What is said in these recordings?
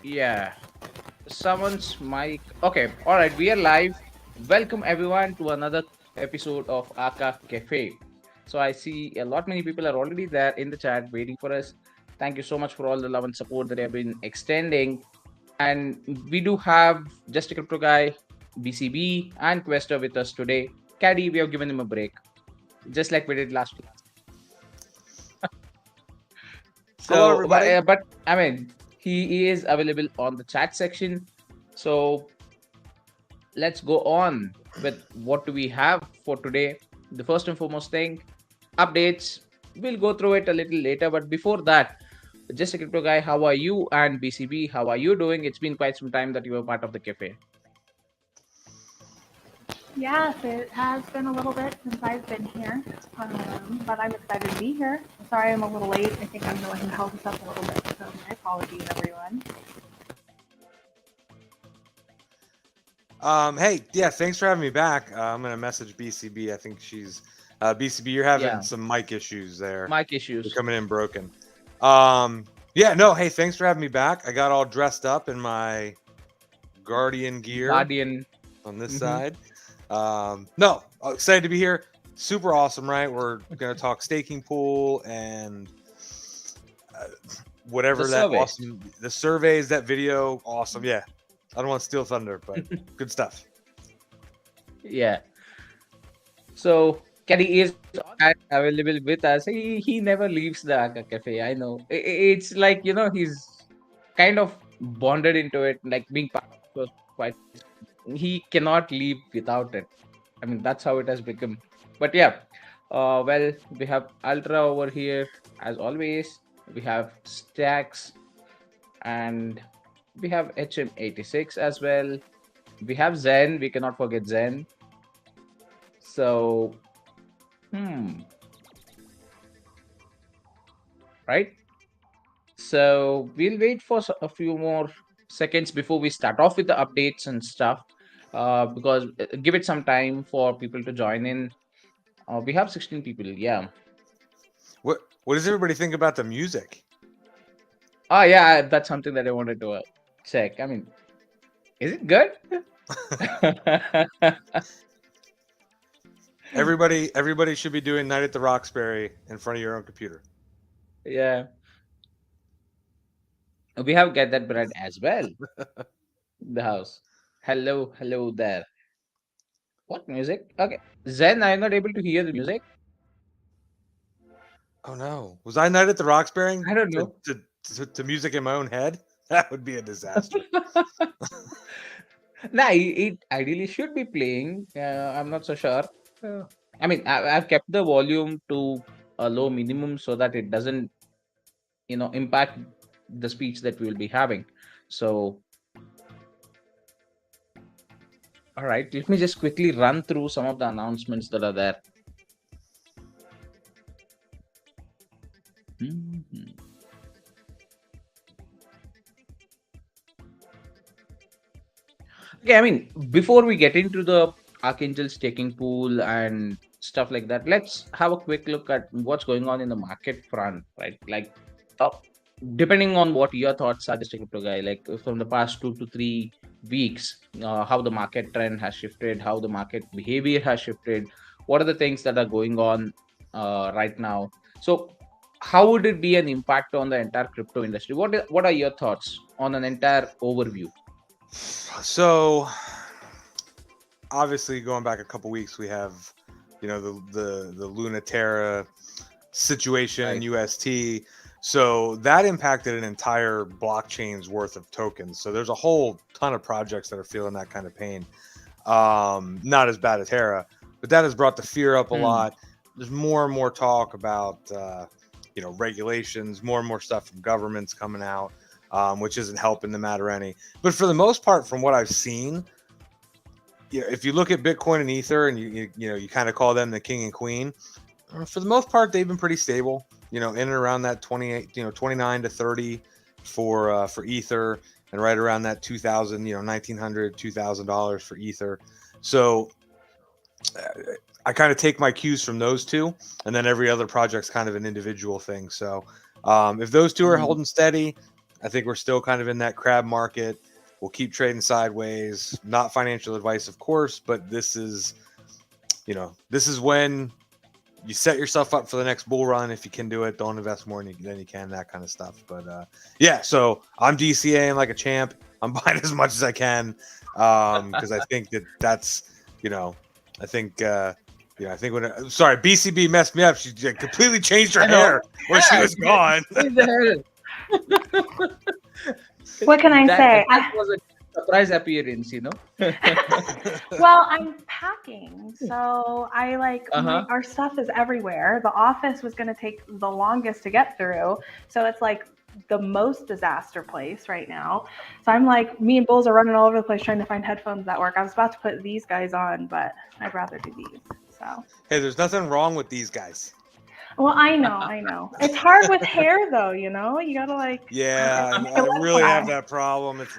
Yeah, someone's mic. Okay, all right, we are live. Welcome everyone to another episode of Archa Cafe. So I see a lot many people are already there in the chat waiting for us. Thank you so much for all the love and support that you have been extending. And we do have Just a Crypto Guy, BCB, and Quester with us today. Caddy, we have given him a break, just like we did last week. Hello, So, everybody. but I mean, he is available on the chat section. So let's go on with what do we have for today. The first and foremost thing, updates. We'll go through it a little later, but before that, just a crypto guy, how are you? And BCB, how are you doing? It's been quite some time that you were part of the cafe. Yes, it has been a little bit since I've been here, but I'm excited to be here. Sorry I'm a little late. I think I'm the one who held this up a little bit, so my apologies, everyone. Hey, yeah, thanks for having me back. I'm gonna message BCB. I think she's BCB. You're having Yeah, some mic issues there. mic You're issues. coming in broken. Yeah, no. Hey, thanks for having me back. I got all dressed up in my Guardian gear Guardian. on this Hmm. side. No, excited to be here. Super awesome, right? We're gonna talk staking pool and uh, The whatever that survey. awesome the surveys, that video, awesome. Yeah, I don't want to steal thunder, but good stuff. Yeah. So Caddy is on and available with us. He never leaves the Aka Cafe. I know. It's like, he's kind of bonded into it, like being part of it quite. He cannot leave without it. I mean, that's how it has become. But yeah, well, we have Ultra over here as always. We have Stacks and we have HM86 as well. We have Zen. We cannot forget Zen. So, hmm, right? So we'll wait for a few more seconds before we start off with the updates and stuff. Because give it some time for people to join in. We have 16 people. Yeah. What does everybody think about the music? Oh, yeah. That's something that I wanted to check. I mean, is it good? Everybody should be doing Night at the Roxbury in front of your own computer. Yeah. We have Get That Bread as well. The house. Hello, hello there. What music? Okay. Zen, I'm not able to hear the music. Oh no, was I Night at the Roxbury I don't to know. to music in my own head? That would be a disaster. Nah, it ideally should be playing. I'm not so sure. Uh, I mean, I've kept the volume to a low minimum so that it doesn't, impact the speech that we'll be having. So, all right, let me just quickly run through some of the announcements that are there. Mhm. Okay, I mean, before we get into the Archangel staking pool and stuff like that, let's have a quick look at what's going on in the market front, right? Like, uh, depending on what your thoughts are, just a crypto guy, like from the past 2 to 3 weeks, how the market trend has shifted, how the market behavior has shifted, what are the things that are going on right now? So, how would it be an impact on the entire crypto industry? What are your thoughts on an entire overview? So obviously, going back a couple weeks, we have the Lunaterra situation in Right. UST. So that impacted an entire blockchain's worth of tokens. So there's a whole ton of projects that are feeling that kind of pain. Not as bad as Terra, but that has brought the fear up a Hmm. lot. There's more and more talk about regulations, more and more stuff from governments coming out, which isn't helping the matter any. But for the most part, from what I've seen, if you look at Bitcoin and Ether, and you kind of call them the king and queen, for the most part, they've been pretty stable. In and around that 28, 29 to 30 for Ether, and right around that 2,000, $1,900, $2,000 for Ether. So I kind of take my cues from those two, and then every other project's kind of an individual thing. So if those two are Hmm. holding steady, I think we're still kind of in that crab market. We'll keep trading sideways. Not financial advice, of course, but this is when you set yourself up for the next bull run. If you can do it, don't invest more than you can, that kind of stuff. But yeah, so I'm DCAing like a champ. I'm buying as much as I can because I think that's I think I think sorry, BCB messed me up. She completely changed her I know. hair when she was gone. What the hell? What can I say? That was a surprise appearance, Well, I'm packing, so I Uh-huh. our stuff is everywhere. The office was going to take the longest to get through, so it's like the most disaster place right now. So I'm like, me and Bulls are running all over the place trying to find headphones that work. I was about to put these guys on, but I'd rather do these. So. Hey, there's nothing wrong with these guys. Well, I know. It's hard with hair, though. You gotta Yeah, I really have that problem. It's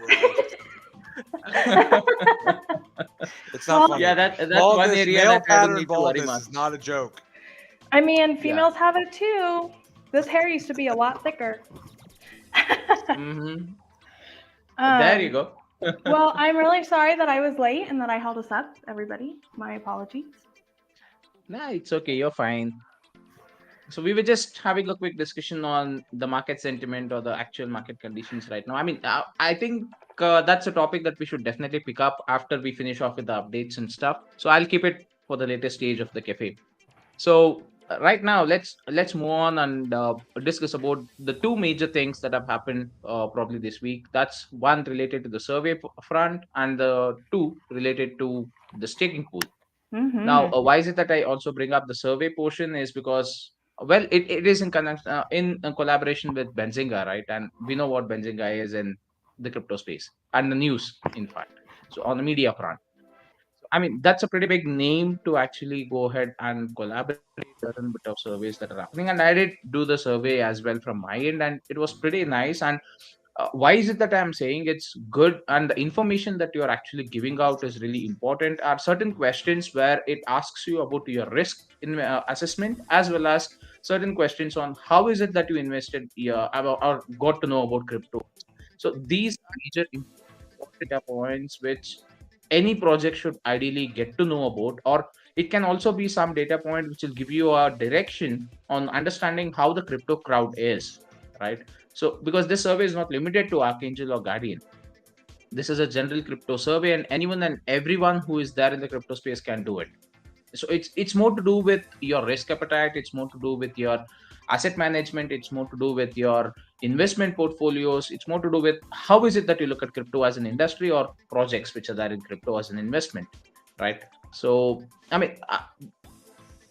it's not funny. Yeah, that's Baldness, one area male that I don't pattern need to worry baldness much. is not a joke. I mean, females have it too. This hair used to be a lot thicker. Mm-hmm. There you go. Well, I'm really sorry that I was late and that I held us up, everybody. My apologies. Nah, it's okay. You're fine. So we were just having a quick discussion on the market sentiment or the actual market conditions right now. I mean, I think that's a topic that we should definitely pick up after we finish off with the updates and stuff. So I'll keep it for the later stage of the cafe. So right now, let's move on and discuss about the two major things that have happened probably this week. That's one related to the survey front, and the two related to the staking pool. Now, Mm-hmm. why is it that I also bring up the survey portion is because, well, it is in collaboration with Benzinga, right? And we know what Benzinga is in the crypto space and the news, in fact. So on the media front, I mean, that's a pretty big name to actually go ahead and collaborate certain bit of surveys that are happening. And I did do the survey as well from my end, and it was pretty nice. And why is it that I'm saying it's good and the information that you're actually giving out is really important are certain questions where it asks you about your risk in assessment as well as certain questions on how is it that you invested or got to know about crypto. So these are major important data points which any project should ideally get to know about, or it can also be some data point which will give you a direction on understanding how the crypto crowd is, right? So because this survey is not limited to Archangel or Guardian, this is a general crypto survey, and anyone and everyone who is there in the crypto space can do it. So it's more to do with your risk appetite, it's more to do with your asset management, it's more to do with your investment portfolios, it's more to do with how is it that you look at crypto as an industry or projects which are there in crypto as an investment, right? So I mean,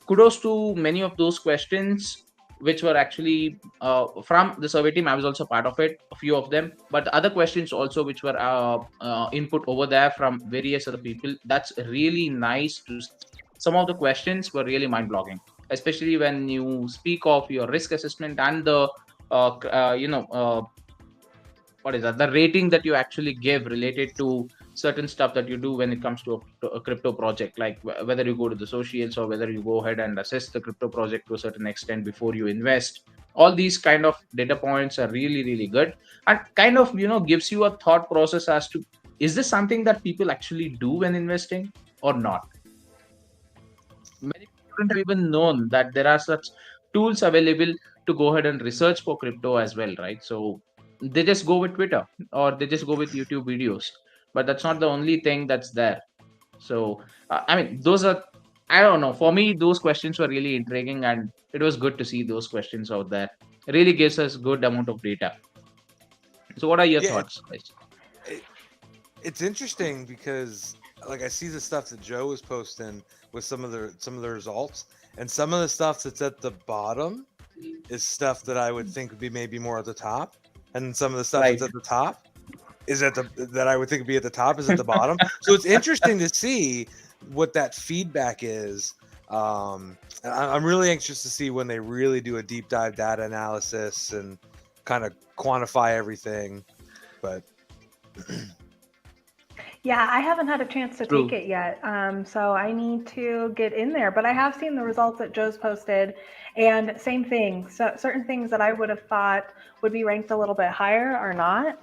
kudos to many of those questions which were actually from the survey team. I was also part of it, a few of them, but the other questions also which were input over there from various other people, that's really nice to see. Some of the questions were really mind-blogging, especially when you speak of your risk assessment and the what is that, the rating that you actually give related to certain stuff that you do when it comes to a crypto project, like whether you go to the socials or whether you go ahead and assess the crypto project to a certain extent before you invest. All these kind of data points are really really good and kind of gives you a thought process as to, is this something that people actually do when investing or not? Many people don't have even known that there are such tools available to go ahead and research for crypto as well, right? So they just go with Twitter or they just go with YouTube videos, but that's not the only thing that's there. So I mean, those are, I don't know. For me, those questions were really intriguing, and it was good to see those questions out there. It really gives us good amount of data. So, what are your Yeah, thoughts, guys? it's interesting because like I see the stuff that Joe was posting with some of the results, and some of the stuff that's at the bottom is stuff that I would think would be maybe more at the top, and some of the stuff Right. that's at the top is at the that I would think would be at the top is at the bottom. So it's interesting to see what that feedback is. And I'm really anxious to see when they really do a deep dive data analysis and kind of quantify everything. But Yeah, I haven't had a chance to take True. it yet. So I need to get in there. But I have seen the results that Joe's posted, and same thing. So certain things that I would have thought would be ranked a little bit higher are not.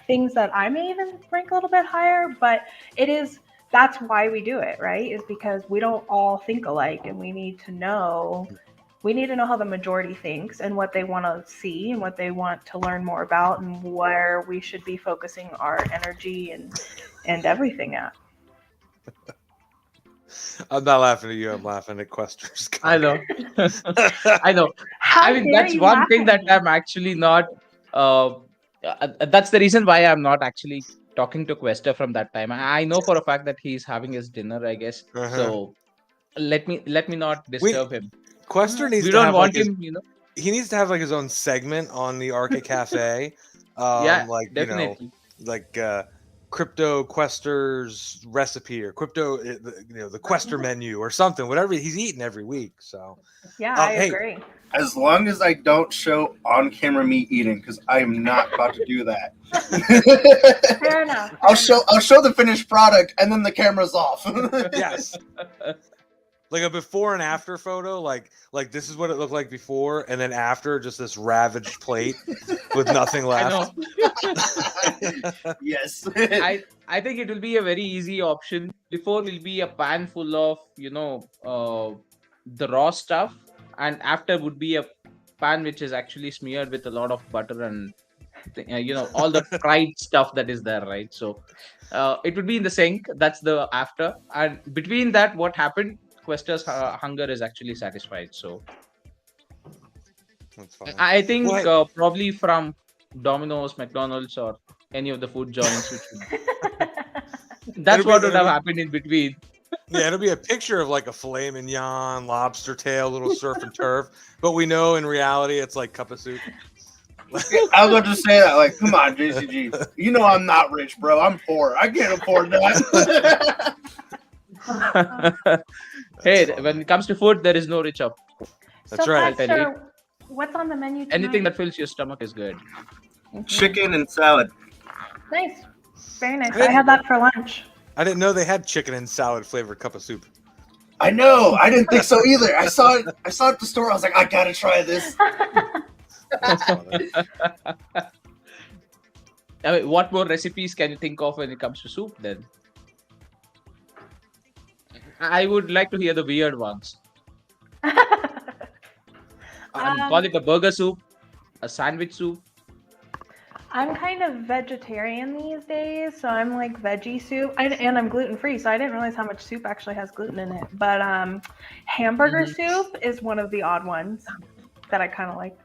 Things that I may even rank a little bit higher, but it is that's why we do it, right? Is because we don't all think alike, and we need to know how the majority thinks and what they want to see and what they want to learn more about and where we should be focusing our energy and everything at. I'm not laughing at you. I'm laughing at Quester's I guy. know. I know. I How mean, dare that's you one laugh thing at that me? I'm actually not. Uh, that's the reason why I'm not actually talking to Quester from that time. I know for a fact that he's having his dinner, I guess. Uh-huh. So let me not We disturb him. Quester needs We to don't have like want his. him, He needs to have like his own segment on the Arca Cafe. Yeah, Like definitely. like crypto Quester's recipe or the Quester menu or something. Whatever he's eating every week. So, Yeah, I hey, agree. As long as I don't show on camera me eating, because I am not about to do that. Fair enough. I'll show the finished product and then the camera's off. yes. Like a before and after photo, like this is what it looked like before, and then after, just this ravaged plate with nothing I left. know. Yes. I think it will be a very easy option. Before will be a pan full of the raw stuff, and after would be a pan which is actually smeared with a lot of butter and all the fried stuff that is there, right? So it would be in the sink. That's the after, and between that, what happened? Quester's hunger is actually satisfied. So That's fine. I think Well, hey, probably from Domino's, McDonald's, or any of the food joints, which that's what would it'll have be happened in between. it'll be a picture of like a filet mignon, lobster tail, little surf and turf, but we know in reality it's like cup of soup. I was about to say that. Like, come on, JCG. You know I'm not rich, bro. I'm poor. I can't afford that. Hey, That's when it comes to food, there is no rich up. That's So, right. I'll tell you. Pastor, what's on the menu Anything tonight? that fills your stomach is good. Chicken and salad. Nice. Very nice. I I had that for lunch. I didn't know they had chicken and salad flavored cup of soup. I know. I didn't think so either. I saw it at the store. I was like, I gotta try this. That's funny. I mean, what more recipes can you think of when it comes to soup then? I would like to hear the weird ones. Call it a burger soup, a sandwich soup. I'm kind of vegetarian these days, so I'm like veggie soup, and I'm gluten free, so I didn't realize how much soup actually has gluten in it. But hamburger Mhm. soup is one of the odd ones that I kind of like.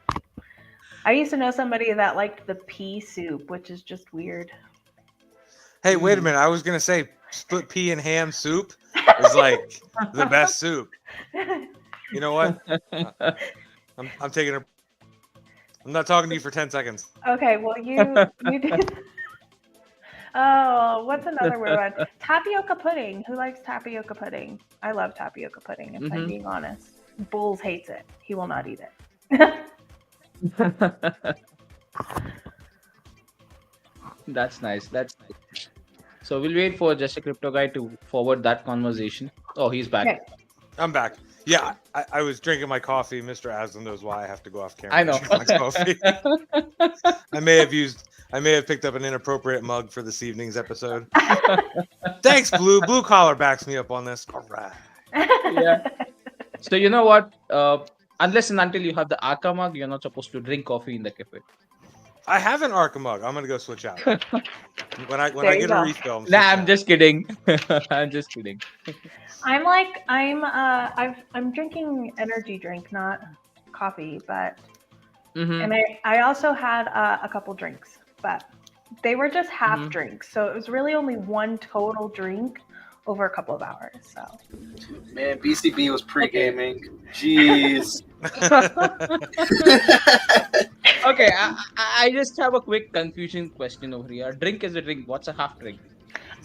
I used to know somebody that liked the pea soup, which is just weird. Hey, wait a minute. I was gonna say split pea and ham soup is like the best soup. You know what? I'm taking a. I'm not talking to you for 10 seconds. Okay, well you did. Oh, what's another weird one? Tapioca pudding. Who likes tapioca pudding? I love tapioca pudding, if I'm Mhm. being honest. Bulls hates it. He will not eat it. That's nice. That's nice. So we'll wait for Just a Crypto Guy to forward that conversation. Oh, he's back. Okay. I'm back. Yeah, I was drinking my coffee. Mr. Aslan knows why I have to go off camera. I to know. drink my coffee. I may have picked up an inappropriate mug for this evening's episode. Thanks, Blue. Blue Collar backs me up on this. All right. Yeah. So you know what? Unless and until you have the Arca mug, you're not supposed to drink coffee in the cafe. I have an Arca mug. I'm gonna go switch out. When I There you get go. a refill, Nah, I'm just kidding. I'm just kidding. I'm drinking energy drink, not coffee, but Mhm. and I also had a couple drinks, but they were just half Mhm. drinks, so it was really only one total drink over a couple of hours. So Man, BCB was pre-gaming. Jeez. Okay, I just have a quick confusion question over here. Drink is a drink. What's a half drink?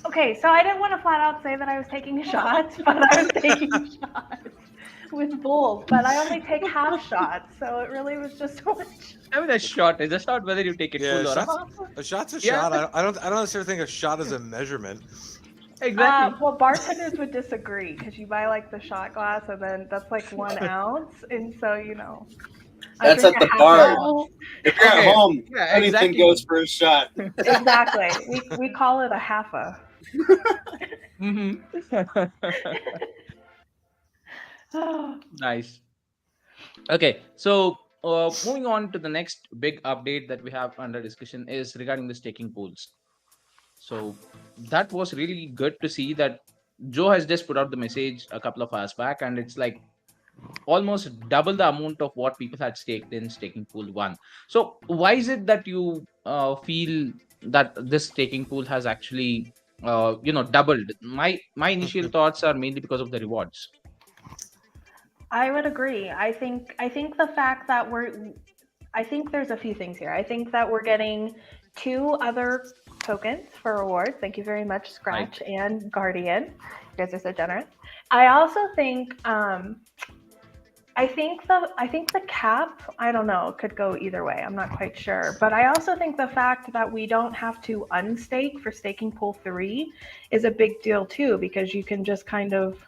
okay, so I didn't want to flat out say that I was taking shots, but I was taking shots. with Bulls, but I only take half shots, so it really was just so much. I mean, a shot is a shot, whether you take it Yeah, full or shots. half. A shot's a Yeah, shot. I don't necessarily think a shot is a measurement. exactly. Well, bartenders would disagree because you buy like the shot glass and then that's like 1 ounce, and so I That's drink at a the half bar. ounce. If you're Okay. at home, Yeah, anything exactly. goes for a shot. Exactly. We call it a half a. Mm-hmm. Nice. Okay, so moving on to the next big update that we have under discussion is regarding the staking pools. So that was really good to see that Joe has just put out the message a couple of hours back, and it's like almost double the amount of what people had staked in staking pool one. So why is it that you feel that this staking pool has actually doubled? My initial thoughts are mainly because of the rewards. I would agree. I think the fact that I think there's a few things here. I think that we're getting 2 other tokens for rewards. Thank you very much, Scratch and Guardian. You guys are so generous. I also think I think the cap, I don't know, could go either way. I'm not quite sure. But I also think the fact that we don't have to unstake for staking pool 3 is a big deal too, because you can just kind of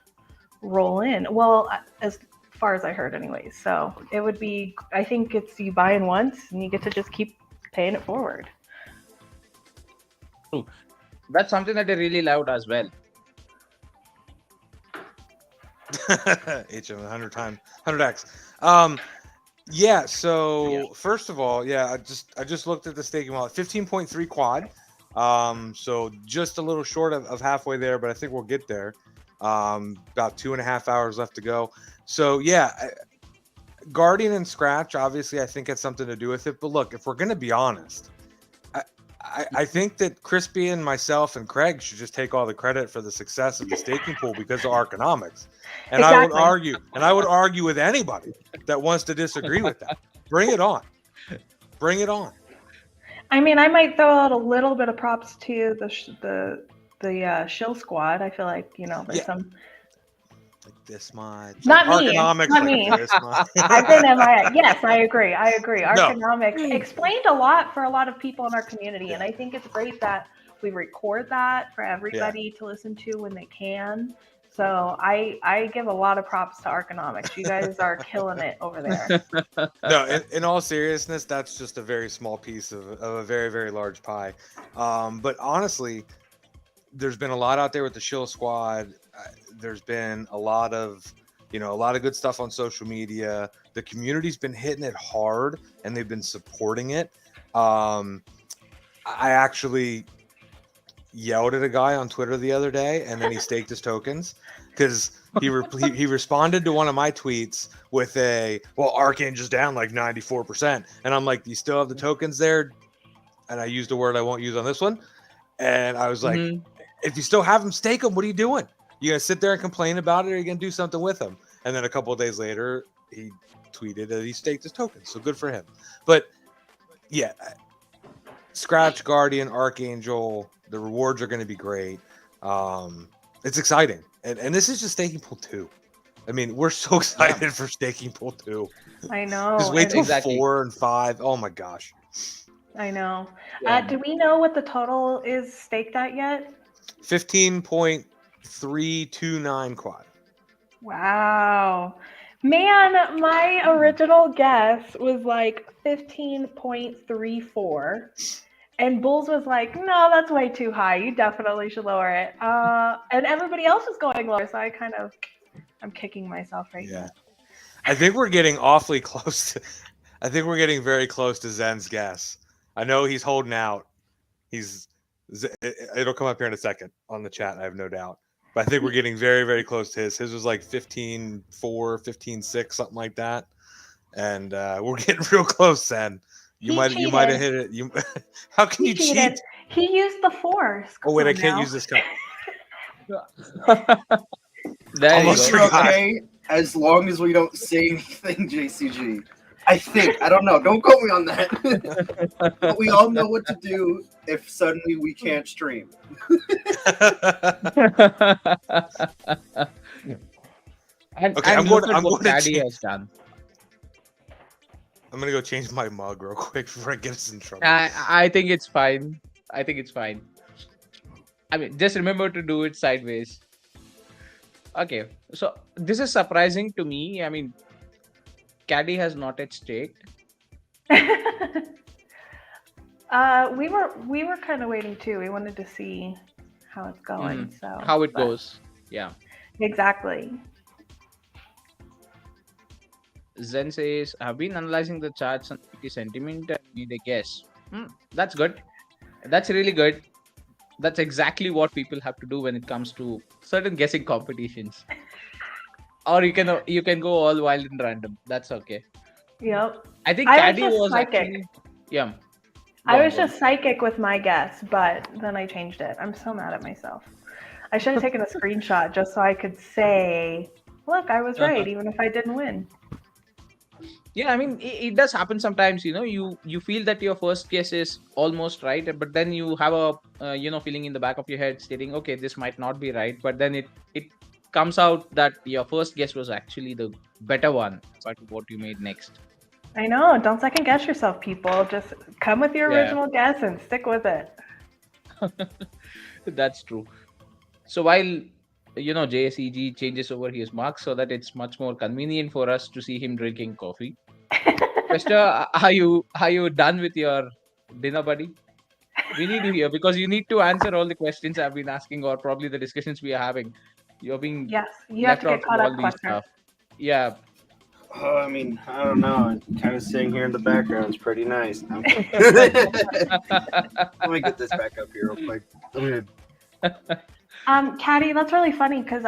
roll in. Well, as far as I heard anyways. So it would be, I think it's you buy in once and you get to just keep paying it forward. True. That's something that I really loved as well. HM 100x. Yeah. So Yeah. first of all, yeah, I just looked at the staking wallet, 15.3 quad. So just a little short of halfway there, but I think we'll get there. About 2.5 hours left to go. So yeah, Guardian and Scratch, obviously, I think had something to do with it. But look, if we're gonna be honest, I think that Crispy and myself and Craig should just take all the credit for the success of the staking pool because of Arconomics. And Exactly. I would argue with anybody that wants to disagree with that. Bring it on. Bring it on. I mean, I might throw out a little bit of props to the shill squad. I feel like there's Yeah. some. Like this much. Not like me. Arconomics, Not like me. this much. I've been MIA. Yes, I agree. No. Arconomics explained a lot for a lot of people in our community, and I think it's great that we record that for everybody to listen to when they can. So I give a lot of props to Arconomics. You guys are killing it over there. No, in all seriousness, that's just a very small piece of a very, very large pie. But honestly, there's been a lot out there with the Shill Squad. There's been a lot of good stuff on social media. The community's been hitting it hard, and they've been supporting it. I actually yelled at a guy on Twitter the other day, and then he staked his tokens because he responded to one of my tweets with well, Archangel's down like 94%, and I'm like, do you still have the tokens there? And I used a word I won't use on this one, and I was like, if you still have them, stake them. What are you doing? You gonna sit there and complain about it, or are you gonna do something with them? And then a couple of days later, he tweeted that he staked his tokens, so good for him. But yeah, Scratch, Guardian, Archangel, the rewards are going to be great. It's exciting, and this is just staking pool 2. I mean, we're so excited for staking pool 2. I know. Just wait till Exactly. 4 and 5. Oh my gosh. I know. Yeah. Do we know what the total is staked at yet? 15.329 quad. Wow. Man, my original guess was like 15.34. And Bulls was like, no, that's way too high. You definitely should lower it. And everybody else was going lower. So I'm kicking myself right now. I think we're getting awfully close I think we're getting very close to Zen's guess. I know he's holding out. It'll come up here in a second on the chat, I have no doubt. But I think we're getting very, very close to his. His was like 15.4, 15.6, something like that. And we're getting real close, Zen. You might have hit it. How can you cheat? He used the force. Oh wait, I can't use this card. There you Almost go. You're forgot. okay as long as we don't say anything, JCG. I think. I don't know. Don't quote me on that. But we all know what to do if suddenly we can't stream. Okay, and look at I'm what going to Caddy change. has done. I'm gonna go change my mug real quick before I get us in trouble. I think it's fine. I think it's fine. I mean, just remember to do it sideways. Okay, so this is surprising to me. I mean, Caddy has not at stake. We were kind of waiting too. We wanted to see how it's going. So, How it but goes. Yeah. exactly. Zen says, I've been analyzing the charts and the sentiment and made a guess. That's good. That's really good. That's exactly what people have to do when it comes to certain guessing competitions. Or you can go all wild and random. That's okay. Yep. I think I was Caddy just was psychic. actually yeah. Go I on, was go on. just psychic with my guess, but then I changed it. I'm so mad at myself. I should have taken a screenshot just so I could say, look, I was Uh-huh. right, even if I didn't win. Yeah, I mean it does happen sometimes. You feel that your first guess is almost right, but then you have a feeling in the back of your head stating, okay, this might not be right, but then it comes out that your first guess was actually the better one, but what you made next. I know. Don't second guess yourself, people. Just come with your Yeah, original guess and stick with it. that's true. So while JSEG changes over his marks so that it's much more convenient for us to see him drinking coffee. Fester, are you done with your dinner, buddy? We need you here because you need to answer all the questions I've been asking, or probably the discussions we are having. You're being Yes, you have to left out get from caught all up, these Quester. stuff. Yeah. I mean, I don't know. Kind of sitting here in the background is pretty nice. Let me get this back up here real quick. I'm gonna Caddy, that's really funny because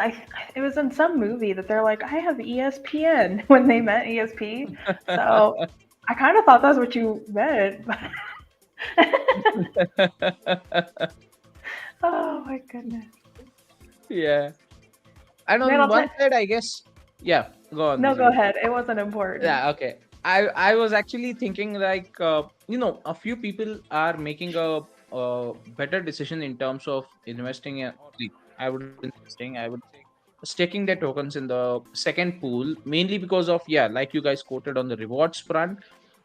it was in some movie that they're like, I have ESPN when they meant ESP. So I kind of thought that's what you meant. Oh my goodness. Yeah. And Man, on one side, I guess, yeah, go on, no, go Desiree. ahead. It wasn't important. Yeah, okay. I was actually thinking like a few people are making a better decision in terms of investing in, or like, I wouldn't say investing, I would say staking their tokens in the second pool, mainly because of, yeah, like you guys quoted on the rewards front,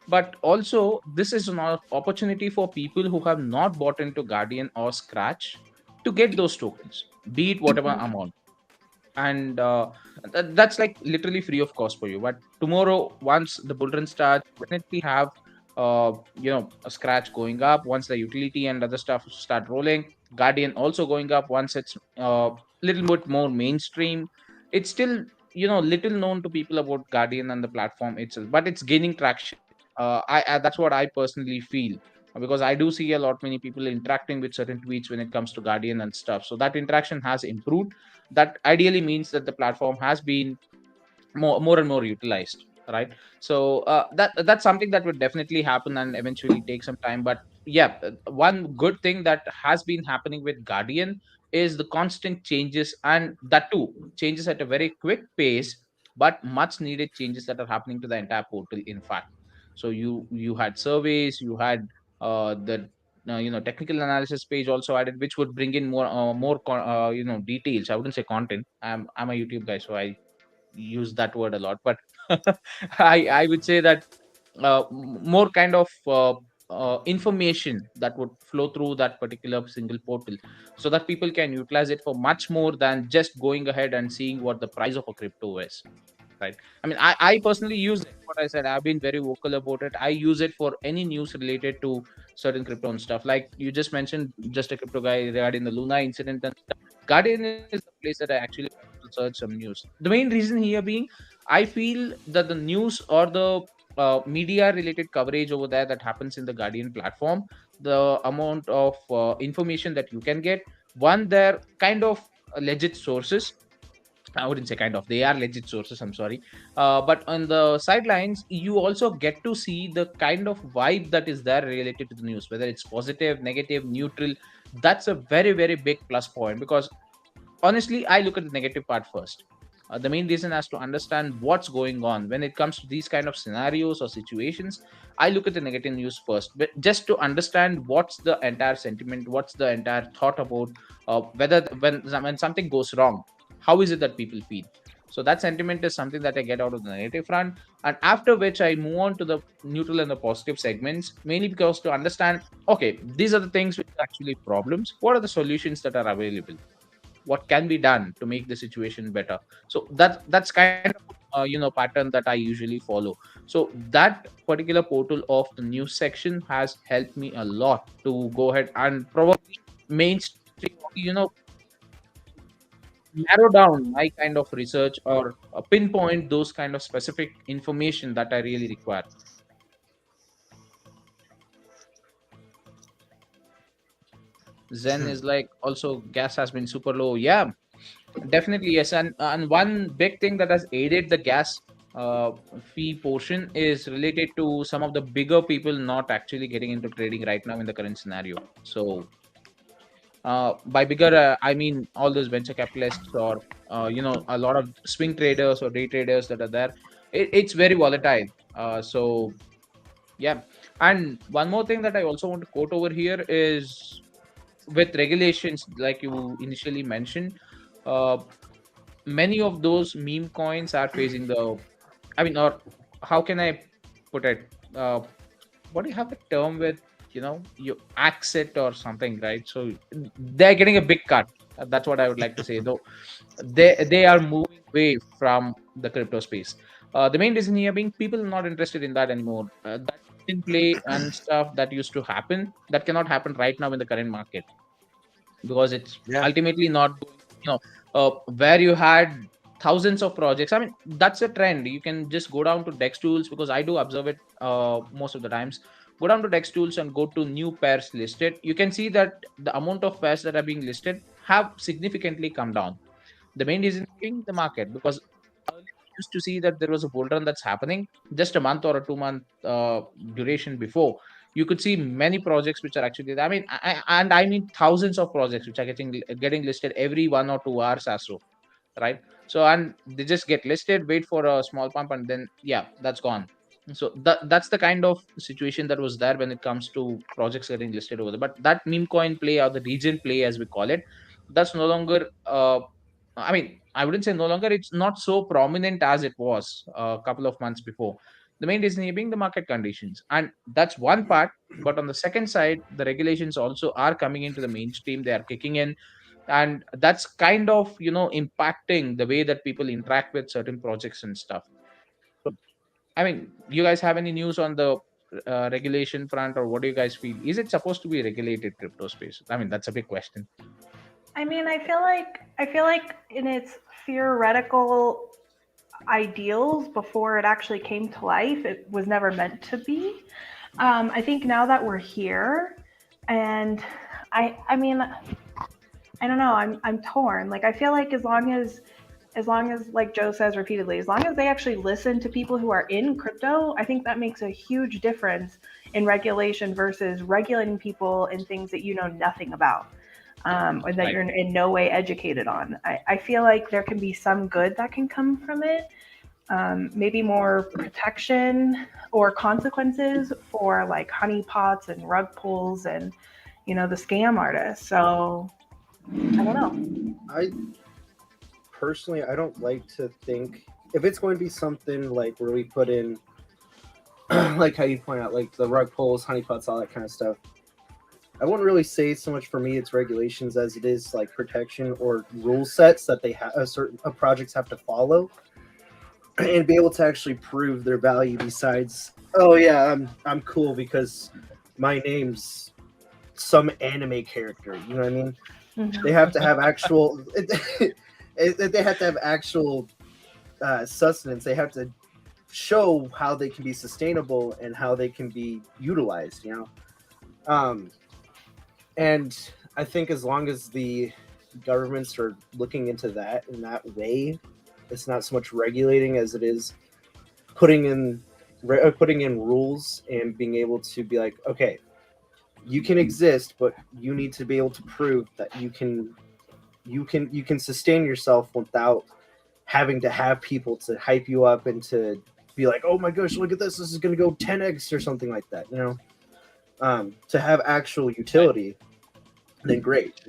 but also this is an opportunity for people who have not bought into Guardian or Scratch to get those tokens, be it whatever amount. And that's like literally free of cost for you. But tomorrow, once the bull run starts, definitely have a Scratch going up, once the utility and other stuff start rolling, Guardian also going up once it's little bit more mainstream. It's still little known to people about Guardian and the platform itself, but it's gaining traction. I That's what I personally feel, because I do see a lot many people interacting with certain tweets when it comes to Guardian and stuff, so that interaction has improved. That ideally means that the platform has been more and more utilized, right? So that's something that would definitely happen and eventually take some time. But yeah, one good thing that has been happening with Guardian is the constant changes, and that too changes at a very quick pace, but much needed changes that are happening to the entire portal, in fact. So you had surveys, you had the technical analysis page also added, which would bring in more details. I wouldn't say content. I'm a YouTube guy, so I use that word a lot, but I would say that more kind of information that would flow through that particular single portal, so that people can utilize it for much more than just going ahead and seeing what the price of a crypto is, right? I mean, I personally use it. What I said, I've been very vocal about it. I use it for any news related to certain crypto and stuff. Like you just mentioned, just a crypto guy regarding the Luna incident and stuff. Guardian is the place that I actually like to search some news. The main reason here being, I feel that the news or the media related coverage over there that happens in the Guardian platform, the amount of information that you can get, one, they're kind of legit sources. I wouldn't say kind of, they are legit sources. I'm sorry. But on the sidelines, you also get to see the kind of vibe that is there related to the news, whether it's positive, negative, neutral. That's a very, very big plus point, because honestly, I look at the negative part first. The main reason as to understand what's going on when it comes to these kind of scenarios or situations, I look at the negative news first, but just to understand what's the entire sentiment, what's the entire thought about whether when something goes wrong, how is it that people feel. So that sentiment is something that I get out of the negative front, and after which I move on to the neutral and the positive segments, mainly because to understand, okay, these are the things which are actually problems. What are the solutions that are available? What can be done to make the situation better? So that's kind of pattern that I usually follow. So that particular portal of the news section has helped me a lot to go ahead and probably mainstream, narrow down my kind of research or pinpoint those kind of specific information that I really require. Zen is like also gas has been super low. Yeah, definitely, yes. And one big thing that has aided the gas uh, fee portion is related to some of the bigger people not actually getting into trading right now in the current scenario. So by bigger, I mean all those venture capitalists or a lot of swing traders or day traders that are there. It's very volatile. So yeah, and one more thing that I also want to quote over here is with regulations, like you initially mentioned. Uh, Many of those meme coins are facing the, I mean, or how can I put it? What do you have a term with, you axe it or something, right? So they're getting a big cut. That's what I would like to say. Though they are moving away from the crypto space. The main reason here being people are not interested in that anymore. That in play and stuff that used to happen that cannot happen right now in the current market, because it's Yeah. ultimately not going, where you had thousands of projects. I mean, that's a trend. You can just go down to Dex Tools, because I do observe it most of the times. Go down to Dex Tools and go to new pairs listed. You can see that the amount of pairs that are being listed have significantly come down. The main reason being the market, because earlier we used to see that there was a bull run that's happening just a month or a 2 month duration before. You could see many projects which are actually, I mean, and I mean thousands of projects which are getting listed every 1 or 2 hours or so, right? So and they just get listed, wait for a small pump, and then yeah, that's gone. So that's the kind of situation that was there when it comes to projects getting listed over there. But that meme coin play, or the region play as we call it, that's no longer I mean, I wouldn't say no longer, it's not so prominent as it was a couple of months before. The main reason here being the market conditions, and that's one part. But on the second side, the regulations also are coming into the mainstream, they are kicking in, and that's kind of impacting the way that people interact with certain projects and stuff. So I mean, you guys have any news on the regulation front, or what do you guys feel? Is it supposed to be regulated crypto space? I mean, that's a big question. I mean, I feel like in its theoretical ideals before it actually came to life, it was never meant to be. I think now that we're here, and I mean, I don't know. I'm torn. Like I feel like as long as like Joe says repeatedly, as long as they actually listen to people who are in crypto, I think that makes a huge difference in regulation versus regulating people in things that you know nothing about, or that Right. you're in no way educated on. I feel like there can be some good that can come from it. Maybe more protection or consequences for like honeypots and rug pulls and the scam artists. So I don't know. I personally, I don't like to think if it's going to be something like where we put in, like how you point out, like the rug pulls, honeypots, all that kind of stuff. I wouldn't really say so much for me it's regulations as it is like protection or rule sets that they have certain projects have to follow and be able to actually prove their value. Besides, oh yeah, I'm cool because my name's some anime character. You know what I mean? They have to have actual. They have to have actual sustenance. They have to show how they can be sustainable and how they can be utilized. Um, and I think as long as the governments are looking into that in that way, it's not so much regulating as it is putting in rules and being able to be like, okay, you can exist, but you need to be able to prove that you can sustain yourself without having to have people to hype you up and to be like, oh my gosh, look at this is going to go 10x or something like that, to have actual Right. utility, then great,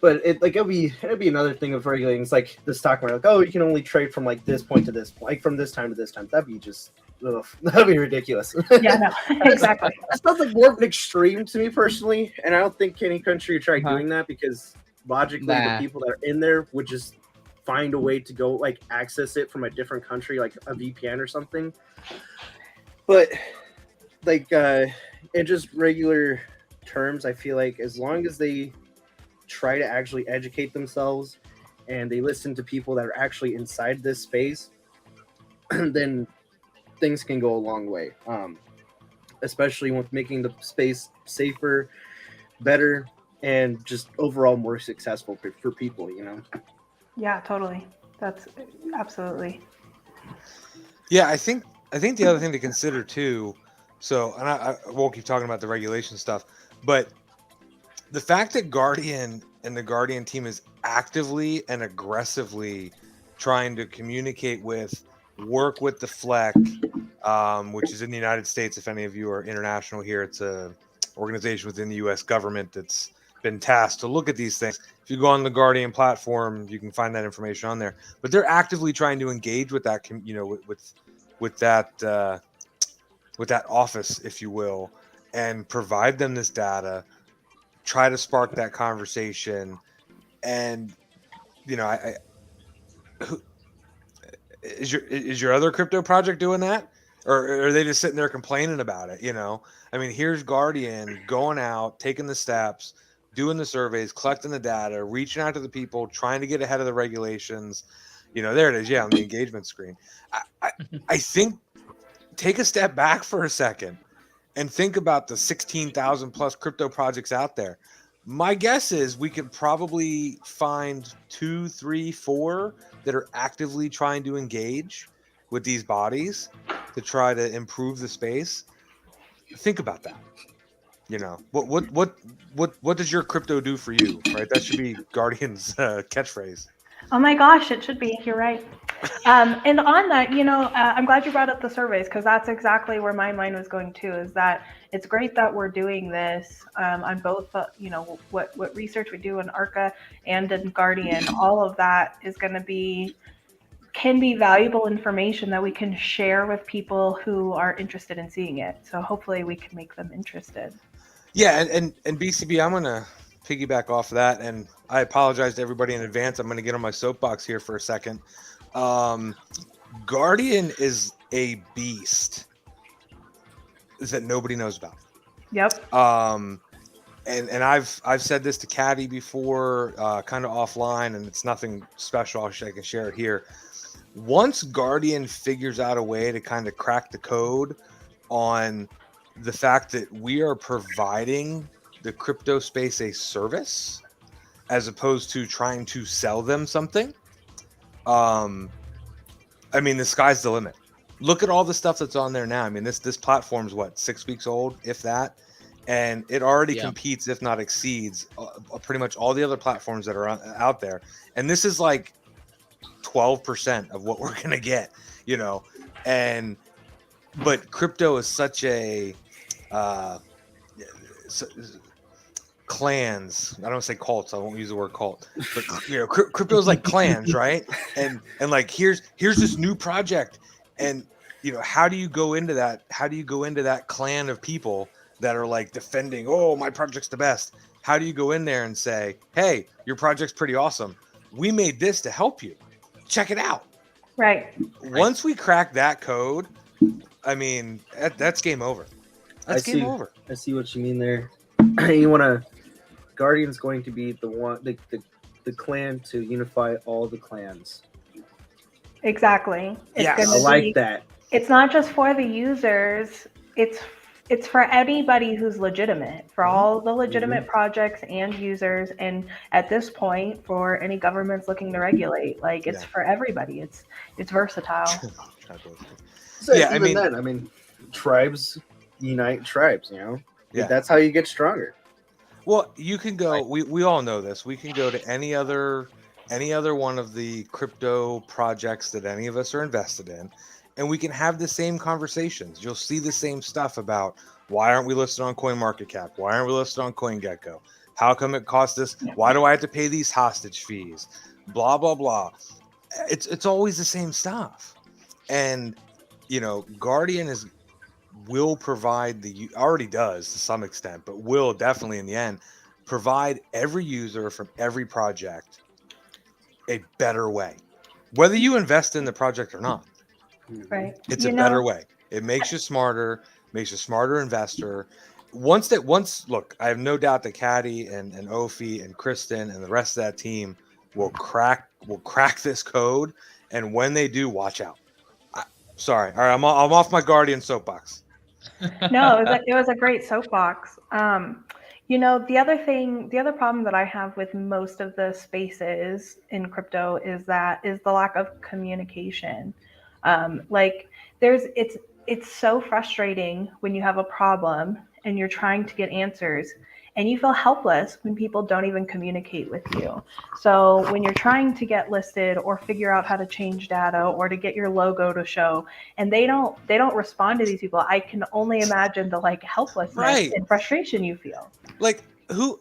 But it'd be another thing of regulating. It's like the stock market, like, oh, you can only trade from like this point to this point, like from this time to this time. That'd be just, ugh, that'd be ridiculous. Yeah, no, exactly. That sounds like more of an extreme to me personally, and I don't think any country would try Uh-huh. doing that because logically, Nah. the people that are in there would just find a way to go like access it from a different country, like a VPN or something. But like in just regular terms, I feel like as long as they try to actually educate themselves and they listen to people that are actually inside this space, then things can go a long way. Especially with making the space safer, better, and just overall more successful for people, you know? Yeah, totally. That's absolutely. Yeah, I think the other thing to consider too. So, and I won't keep talking about the regulation stuff, but the fact that Guardian and the Guardian team is actively and aggressively trying to communicate with, work with the FLEC, which is in the United States. If any of you are international here, it's a organization within the U.S. government that's been tasked to look at these things. If you go on the Guardian platform, you can find that information on there. But they're actively trying to engage with that, with that office, if you will, and provide them this data, try to spark that conversation. And is your other crypto project doing that, or are they just sitting there complaining about it? I mean, here's Guardian going out, taking the steps, doing the surveys, collecting the data, reaching out to the people, trying to get ahead of the regulations. There it is, yeah, on the engagement screen. I think take a step back for a second and think about the 16,000 plus crypto projects out there. My guess is we could probably find 2, 3, 4 that are actively trying to engage with these bodies to try to improve the space. Think about that. What does your crypto do for you? Right, that should be Guardian's catchphrase. Oh my gosh, it should be. You're right. And on that, I'm glad you brought up the surveys because that's exactly where my mind was going to. Is that it's great that we're doing this on both, what research we do in Arca and in Guardian. All of that is going to can be valuable information that we can share with people who are interested in seeing it. So hopefully we can make them interested. Yeah, and BCB, I'm gonna piggyback off of that, and I apologize to everybody in advance. I'm gonna get on my soapbox here for a second. Guardian is a beast that nobody knows about. Yep. And I've said this to Caddy before, kind of offline, and it's nothing special. I can share it here. Once Guardian figures out a way to kind of crack the code on the fact that we are providing the crypto space a service as opposed to trying to sell them something, I mean, the sky's the limit. Look at all the stuff that's on there now. I mean, this platform's 6 weeks old, if that, and it already competes, if not exceeds, pretty much all the other platforms that are out there. And this is like 12% of what we're gonna get, but crypto is such a clans. I don't want to say cults. I won't use the word cult, but crypto is like clans, right? And like here's this new project, and how do you go into that? How do you go into that clan of people that are like defending? Oh, my project's the best. How do you go in there and say, hey, your project's pretty awesome. We made this to help you. Check it out. Right. Once we crack that code, I mean, that's game over. Game over. I see what you mean there. Guardian's going to be the one, the clan to unify all the clans. Exactly. I like that. It's not just for the users. It's for anybody who's legitimate, for all the legitimate projects and users, and at this point, for any governments looking to regulate. Like it's for everybody. It's versatile. So I mean, tribes unite tribes. That's how you get stronger. Well, you can go. We all know this. We can go to any other one of the crypto projects that any of us are invested in, and we can have the same conversations. You'll see the same stuff about why aren't we listed on CoinMarketCap? Why aren't we listed on CoinGecko? How come it costs this? Why do I have to pay these hostage fees? Blah blah blah. It's always the same stuff. And Guardian is will provide already does to some extent, but will definitely in the end provide every user from every project a better way. Whether you invest in the project or not, Right. it's a better way. It makes you smarter, makes you a smarter investor. Once look, I have no doubt that Caddy and Ofi and Kristen and the rest of that team will crack this code. And when they do, watch out. Sorry. All right, I'm off my Guardian soapbox. No, it was a great soapbox. The other problem that I have with most of the spaces in crypto is the lack of communication. Like it's so frustrating when you have a problem and you're trying to get answers and you feel helpless when people don't even communicate with you. So when you're trying to get listed or figure out how to change data or to get your logo to show and they don't respond to these people, I can only imagine the like helplessness Right. and frustration you feel. Like who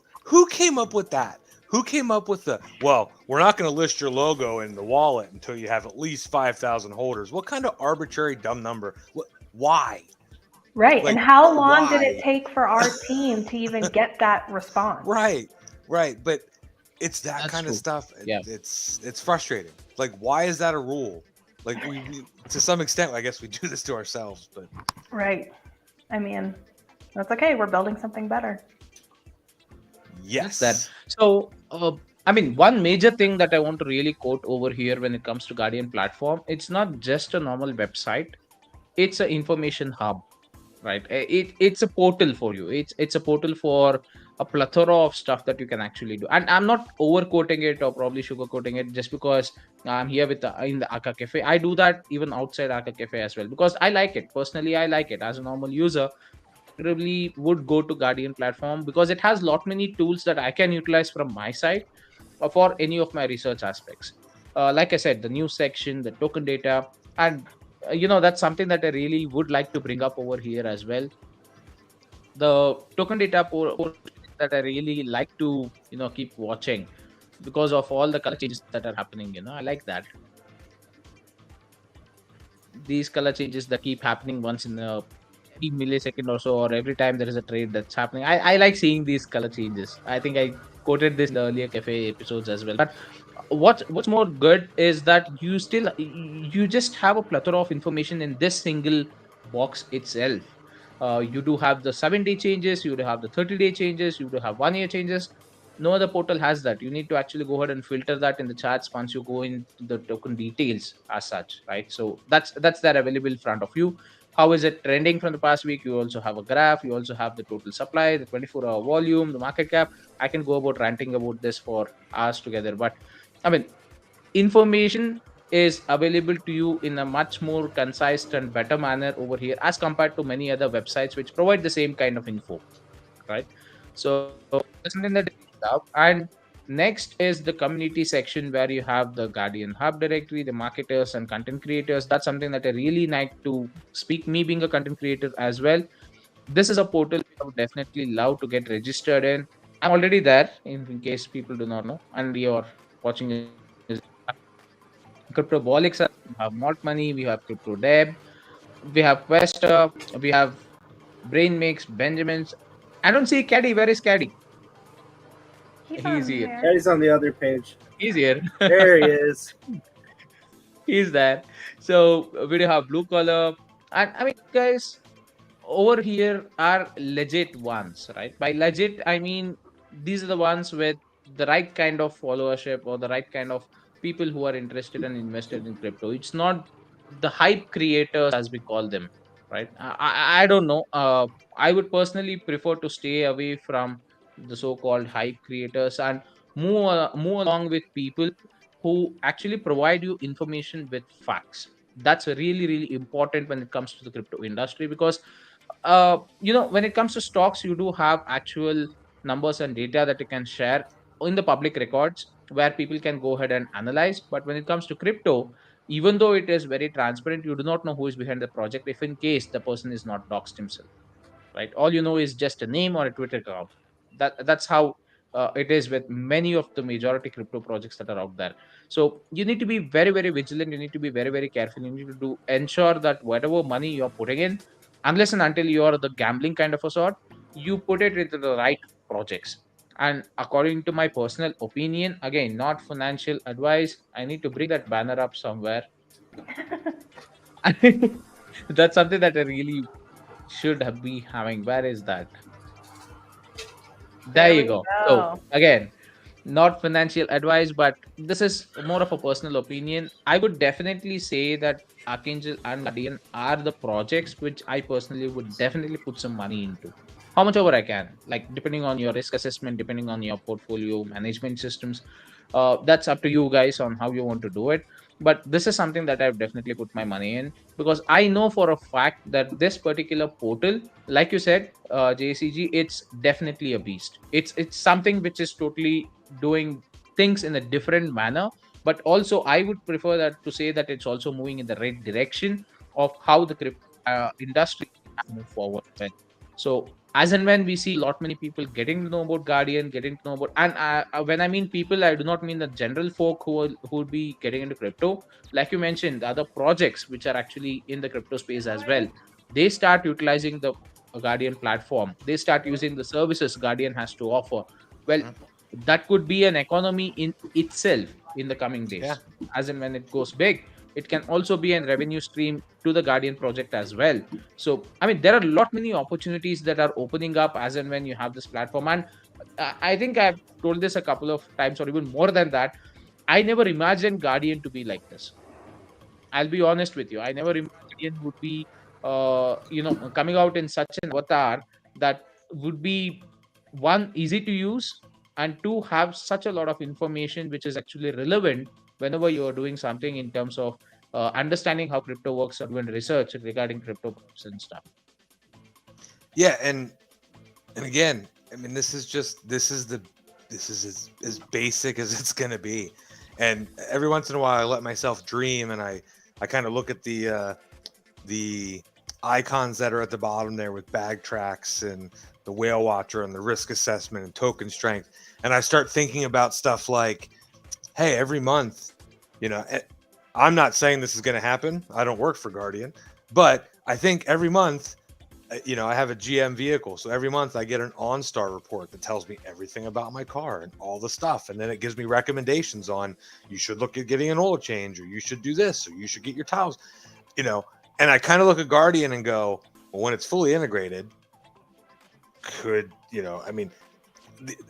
came up with that? Who came up with we're not going to list your logo in the wallet until you have at least 5,000 holders. What kind of arbitrary dumb number? Why? Right. Like, And how long did why? it take for our team to even get that response? Right. But it's that That's kind of true. stuff. Yeah. It's frustrating. Like, why is that a rule? Like we to some extent, I guess we do this to ourselves, but Right. I mean, that's okay. We're building something better. yes. That. So, I mean, one major thing that I want to really quote over here when it comes to Guardian platform, it's not just a normal website; it's an information hub, right? It's a portal for you. It's a portal for a plethora of stuff that you can actually do. And I'm not overcoating it or probably sugarcoating it just because I'm here with in the Archa Cafe. I do that even outside Archa Cafe as well because I like it personally. I like it as a normal user. Probably would go to Guardian platform because it has lot many tools that I can utilize from my side for any of my research aspects. Like I said, the news section, the token data, and that's something that I really would like to bring up over here as well. The token data portion that I really like to keep watching because of all the color changes that are happening. I like that these color changes that keep happening once in a every millisecond or so, or every time there is a trade that's happening. I like seeing these color changes. I think I quoted this in the earlier cafe episodes as well. But what's more good is that you just have a plethora of information in this single box itself. You do have the 7-day changes, you do have the 30-day changes, you do have 1 year changes. No other portal has that. You need to actually go ahead and filter that in the charts once you go into the token details as such, right? So that's there available in front of you. How is it trending from the past week? You also have a graph, you also have the total supply, the 24-hour volume, the market cap. I can go about ranting about this for hours together, but I mean, information is available to you in a much more concise and better manner over here as compared to many other websites which provide the same kind of info, right? So that's something that I love. And next is the community section where you have the Guardian Hub directory, the marketers and content creators. That's something that I really like to speak, me being a content creator as well. This is a portal I would definitely love to get registered in. I'm already there in case people do not know. And you're watching this. Cryptobolics, we have Malt Money, we have Crypto Deb, we have Questa, we have Brain Mix, Benjamins. I don't see Caddy. Where is Caddy? He's He's on here. there. That is on the other page. He's here. There he is. He's there. So we do have Blue Collar. And I mean, guys, over here are legit ones, right? By legit, I mean these are the ones with the right kind of followership or the right kind of people who are interested and invested in crypto. It's not the hype creators as we call them, right? I don't know. I would personally prefer to stay away from the so-called hype creators and move along with people who actually provide you information with facts. That's really really important when it comes to the crypto industry because when it comes to stocks, you do have actual numbers and data that you can share in the public records where people can go ahead and analyze. But when it comes to crypto, even though it is very transparent, you do not know who is behind the project if in case the person is not doxed himself, right? All you know is just a name or a Twitter account. That's how it is with many of the majority crypto projects that are out there. So you need to be very, very vigilant. You need to be very, very careful. You need to ensure that whatever money you're putting in, unless and until you are the gambling kind of a sort, you put it into the right projects. And according to my personal opinion, again, not financial advice, I need to bring that banner up somewhere. That's something that I really should be having. Where is that? There There you we go. So go. again, not financial advice, but this is more of a personal opinion. I would definitely say that Archangel and Guardian are the projects which I personally would definitely put some money into. How much over I can, like depending on your risk assessment, depending on your portfolio management systems. That's up to you guys on how you want to do it. But this is something that I've definitely put my money in, because I know for a fact that this particular portal, like you said, JCG, it's definitely a beast. It's something which is totally doing things in a different manner. But also, I would prefer that to say that it's also moving in the right direction of how the crypto industry has to move forward with. So as and when we see a lot many people getting to know about Guardian, getting to know about, and when I mean people, I do not mean the general folk who would be getting into crypto. Like you mentioned, the other projects which are actually in the crypto space as well, they start utilizing the Guardian platform. They start using the services Guardian has to offer. Well, Mhm. that could be an economy in itself in the coming Yeah. days. As and when it goes big, it can also be a revenue stream to the Guardian project as well. So, I mean, there are a lot many opportunities that are opening up as and when you have this platform. And I think I've told this a couple of times or even more than that. I never imagined Guardian to be like this. I'll be honest with you. I never imagined Guardian would be, coming out in such an avatar that would be, one, easy to use, and two, have such a lot of information which is actually relevant whenever you are doing something in terms of understanding how crypto works or doing research regarding crypto and stuff. Yeah, and again, I mean, this is as basic as it's gonna be. And every once in a while, I let myself dream, and I kind of look at the icons that are at the bottom there with bag tracks and the whale watcher and the risk assessment and token strength, and I start thinking about stuff like, hey, every month, you know, I'm not saying this is going to happen. I don't work for Guardian, but I think every month, I have a GM vehicle. So every month I get an OnStar report that tells me everything about my car and all the stuff. And then it gives me recommendations on, you should look at getting an oil change, or you should do this, or you should get your tires, you know. And I kind of look at Guardian and go, well, when it's fully integrated, I mean,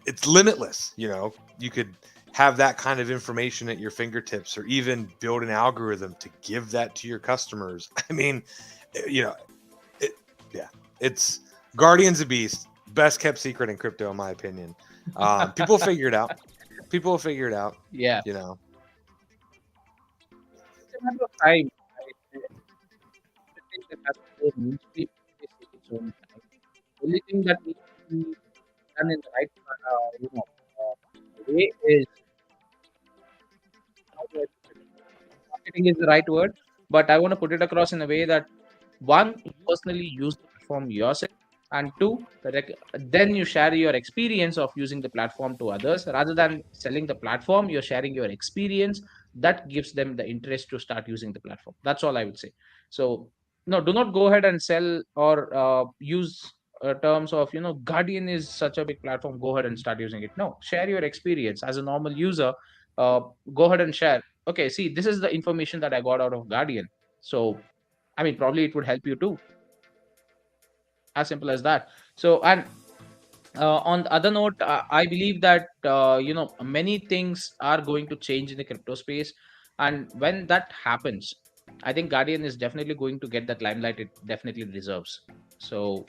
it's limitless. You could have that kind of information at your fingertips, or even build an algorithm to give that to your customers. I mean, you know, yeah, it's Guardian's a beast, best kept secret in crypto, in my opinion. People will figure it out. People will figure it out. Yeah, You know, it's a matter of time. I think that has to go mainstream. It takes its own time. Only thing that needs to be done in the right, way is, how do I put it? Marketing is the right word, but I want to put it across in a way that, one, you personally use the platform yourself, and two, then you share your experience of using the platform to others. Rather than selling the platform, you're sharing your experience. That gives them the interest to start using the platform. That's all I would say. So, no, do not go ahead and sell or use terms of, Guardian is such a big platform, go ahead and start using it. No, share your experience as a normal user. uh, Go ahead and share, okay, see, this is the information that I got out of Guardian. So, I mean, probably it would help you too. As simple as that. So, and on the other note, I believe that many things are going to change in the crypto space, and when that happens, I think Guardian is definitely going to get that limelight it definitely deserves. So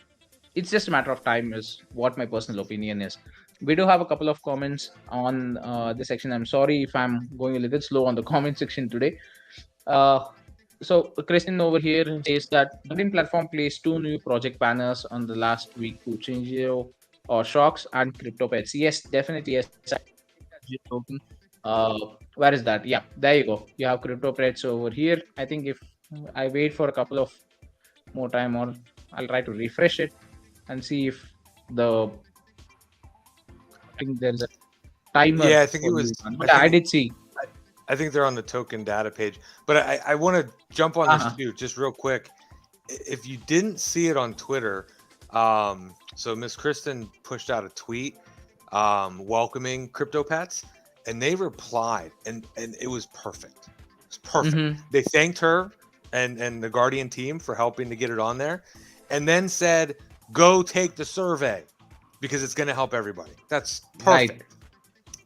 it's just a matter of time, is what my personal opinion is. We do have a couple of comments on this section. I'm sorry if I'm going a little slow on the comment section today. uh, so Christian over here says that Guardian platform placed two new project banners on the last week to change or shocks and crypto pets. Yes, definitely. Yes, I think that's just open. Uh, where is that? Yeah, there you go. You have crypto pets over here. I think if I wait for a couple of more time, or I'll try to refresh it and see if the think there's a timer Yeah, I think it for was. you. I But I think did see. I think they're on the token data page. But I want to jump on this Uh-huh. too, just real quick. If you didn't see it on Twitter, so Miss Kristen pushed out a tweet welcoming CryptoPats, and they replied, and it was perfect. It was perfect. Mm-hmm. They thanked her and the Guardian team for helping to get it on there, and then said, "Go take the survey because it's going to help everybody." That's Right. perfect.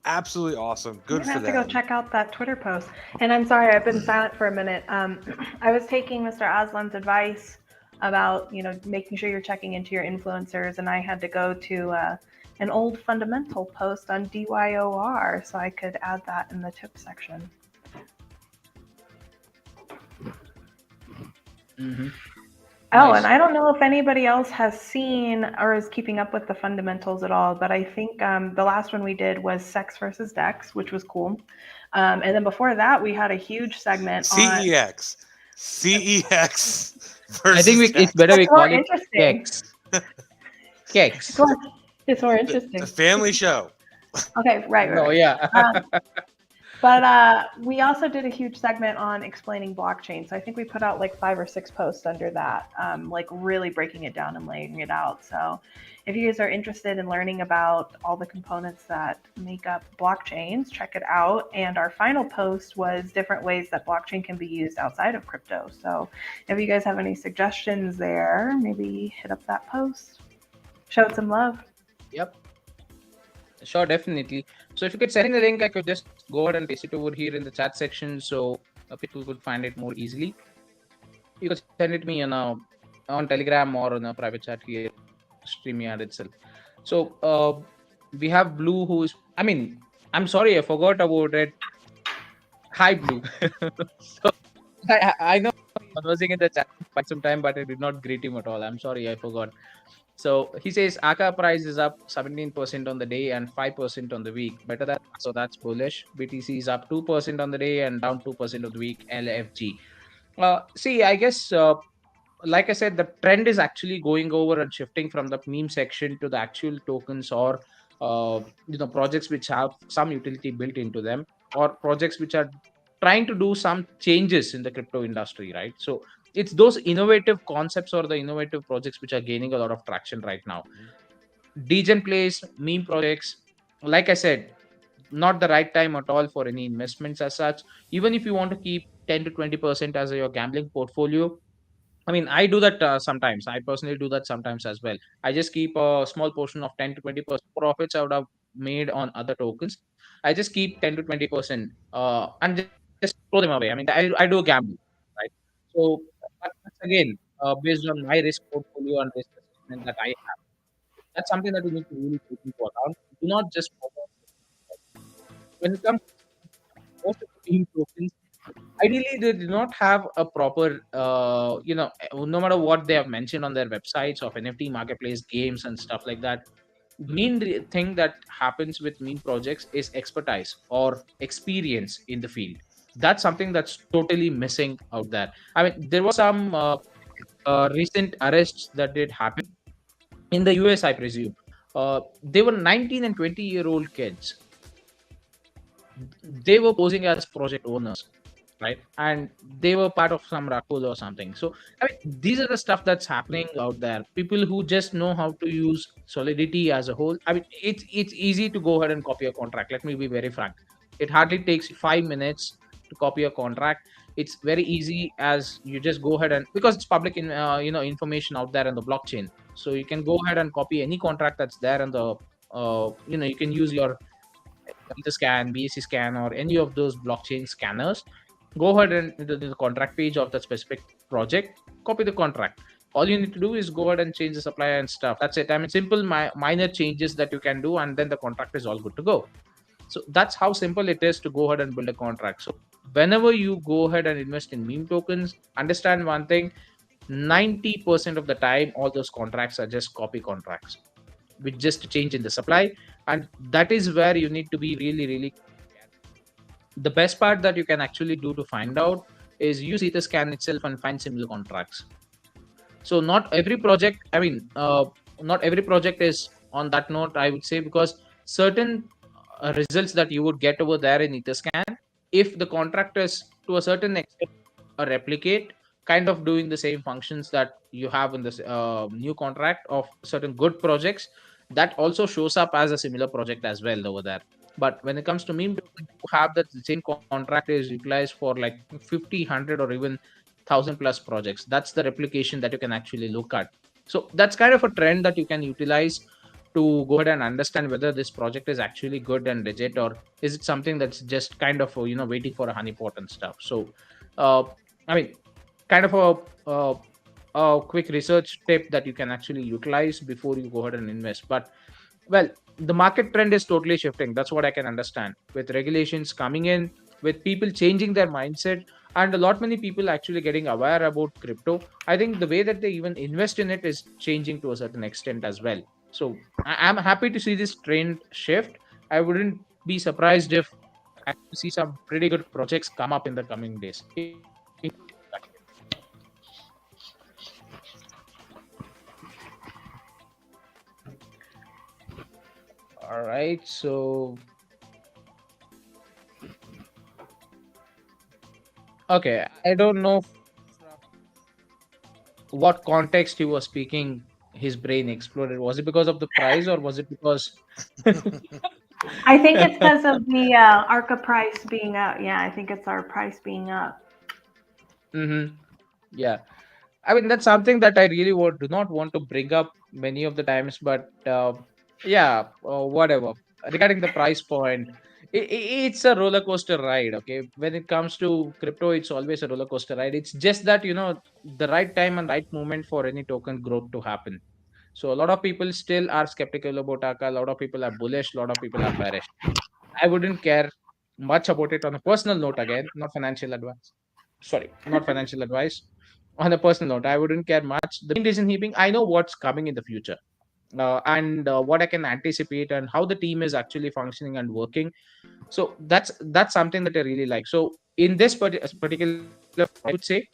Absolutely awesome. I'm Good gonna for have to go them. check out that Twitter post. And I'm sorry, I've been silent for a minute. I was taking Mr. Aslan's advice about, making sure you're checking into your influencers, and I had to go to an old fundamental post on DYOR, so I could add that in the tip section. Mm-hmm. Oh, Nice. and I don't know if anybody else has seen or is keeping up with the fundamentals at all, but I think the last one we did was Sex versus Dex, which was cool. And then before that, we had a huge segment on. CEX. CEX I think versus it's Dex. better we It's more call it interesting. Kex. It's Kex. more, it's more The interesting. family show. Okay, right, No, right. yeah. But we also did a huge segment on explaining blockchain. So I think we put out like 5 or 6 posts under that, like really breaking it down and laying it out. So if you guys are interested in learning about all the components that make up blockchains, check it out. And our final post was different ways that blockchain can be used outside of crypto. So if you guys have any suggestions there, maybe hit up that post, show it some love. Yep. Sure, definitely. So if you could send me the link, I could just go ahead and paste it over here in the chat section so people could find it more easily. You could send it to me on Telegram or on a private chat here, StreamYard itself. So we have Blue, I'm sorry, I forgot about it. Hi, Blue. So I know I'm conversing in the chat for quite some time, but I did not greet him at all. I'm sorry, I forgot. So he says AKA price is up 17% on the day and 5% on the week. Better that, so that's bullish. BTC is up 2% on the day and down 2% of the week. LFG. See, I guess like I said, the trend is actually going over and shifting from the meme section to the actual tokens or projects which have some utility built into them, or projects which are trying to do some changes in the crypto industry, right? So it's those innovative concepts or the innovative projects which are gaining a lot of traction right now. Degen plays, meme projects, like I said, not the right time at all for any investments as such. Even if you want to keep 10 to 20% as your gambling portfolio, I do that sometimes. I personally do that sometimes as well. I just keep a small portion of 10 to 20% profits I would have made on other tokens. I just keep 10 to 20% and just throw them away. I do gamble, right? So that's again based on my risk portfolio and risk assessment that I have. That's something that you need to really take into account. Do not just follow. When it comes to most of the meme tokens, ideally they do not have a proper no matter what they have mentioned on their websites of NFT marketplace games and stuff like that. The main thing that happens with meme projects is expertise or experience in the field. That's something that's totally missing out there. There was some recent arrests that did happen in the US, I presume. They were 19 and 20-year-old kids. They were posing as project owners, right? And they were part of some raffle or something. So these are the stuff that's happening out there. People who just know how to use Solidity as a whole. It's easy to go ahead and copy a contract. Let me be very frank. It hardly takes 5 minutes to copy a contract. It's very easy, as you just go ahead and, because it's public information out there in the blockchain. So you can go ahead and copy any contract that's there in the you can use your Etherscan, BSC scan, or any of those blockchain scanners. Go ahead and into the contract page of that specific project, copy the contract. All you need to do is go ahead and change the supplier and stuff. That's it. Simple minor changes that you can do, and then the contract is all good to go. So that's how simple it is to go ahead and build a contract. So whenever you go ahead and invest in meme tokens, understand one thing: 90% of the time, all those contracts are just copy contracts with just a change in the supply. And that is where you need to be really, really. The best part that you can actually do to find out is use Etherscan itself and find similar contracts. So not every project, not every project is on that note, I would say, because certain results that you would get over there in Etherscan if the contractors to a certain extent replicate, kind of doing the same functions that you have in this new contract of certain good projects. That also shows up as a similar project as well over there. But when it comes to meme token, you have that the same contract is utilized for like 50, 100, or even 1,000 plus projects. That's the replication that you can actually look at. So that's kind of a trend that you can utilize to go ahead and understand whether this project is actually good and legit, or is it something that's just kind of waiting for a honeypot and stuff. So uh, I mean, kind of a quick research tip that you can actually utilize before you go ahead and invest. But well, the market trend is totally shifting. That's what I can understand. With regulations coming in, with people changing their mindset, and a lot many people actually getting aware about crypto. I think the way that they even invest in it is changing to a certain extent as well. So I'm happy to see this trend shift. I wouldn't be surprised if I see some pretty good projects come up in the coming days. All right. So, okay. I don't know what context he was speaking. His brain exploded. Was it because of the price, or was it because? I think it's because of the Arca price being up. Yeah, I think it's our price being up. Mm-hmm. Yeah. I mean, that's something that I really do not want to bring up many of the times, but yeah, whatever. Regarding the price point, it's a roller coaster ride. Okay, when it comes to crypto, it's always a roller coaster ride. It's just that the right time and right moment for any token growth to happen. So a lot of people still are skeptical about Akka. A lot of people are bullish. A lot of people are bearish. I wouldn't care much about it on a personal note. Again, not financial advice. Sorry, not financial advice. On a personal note, I wouldn't care much. The main reason being, I know what's coming in the future, and what I can anticipate, and how the team is actually functioning and working. So that's something that I really like. So in this particular, I would say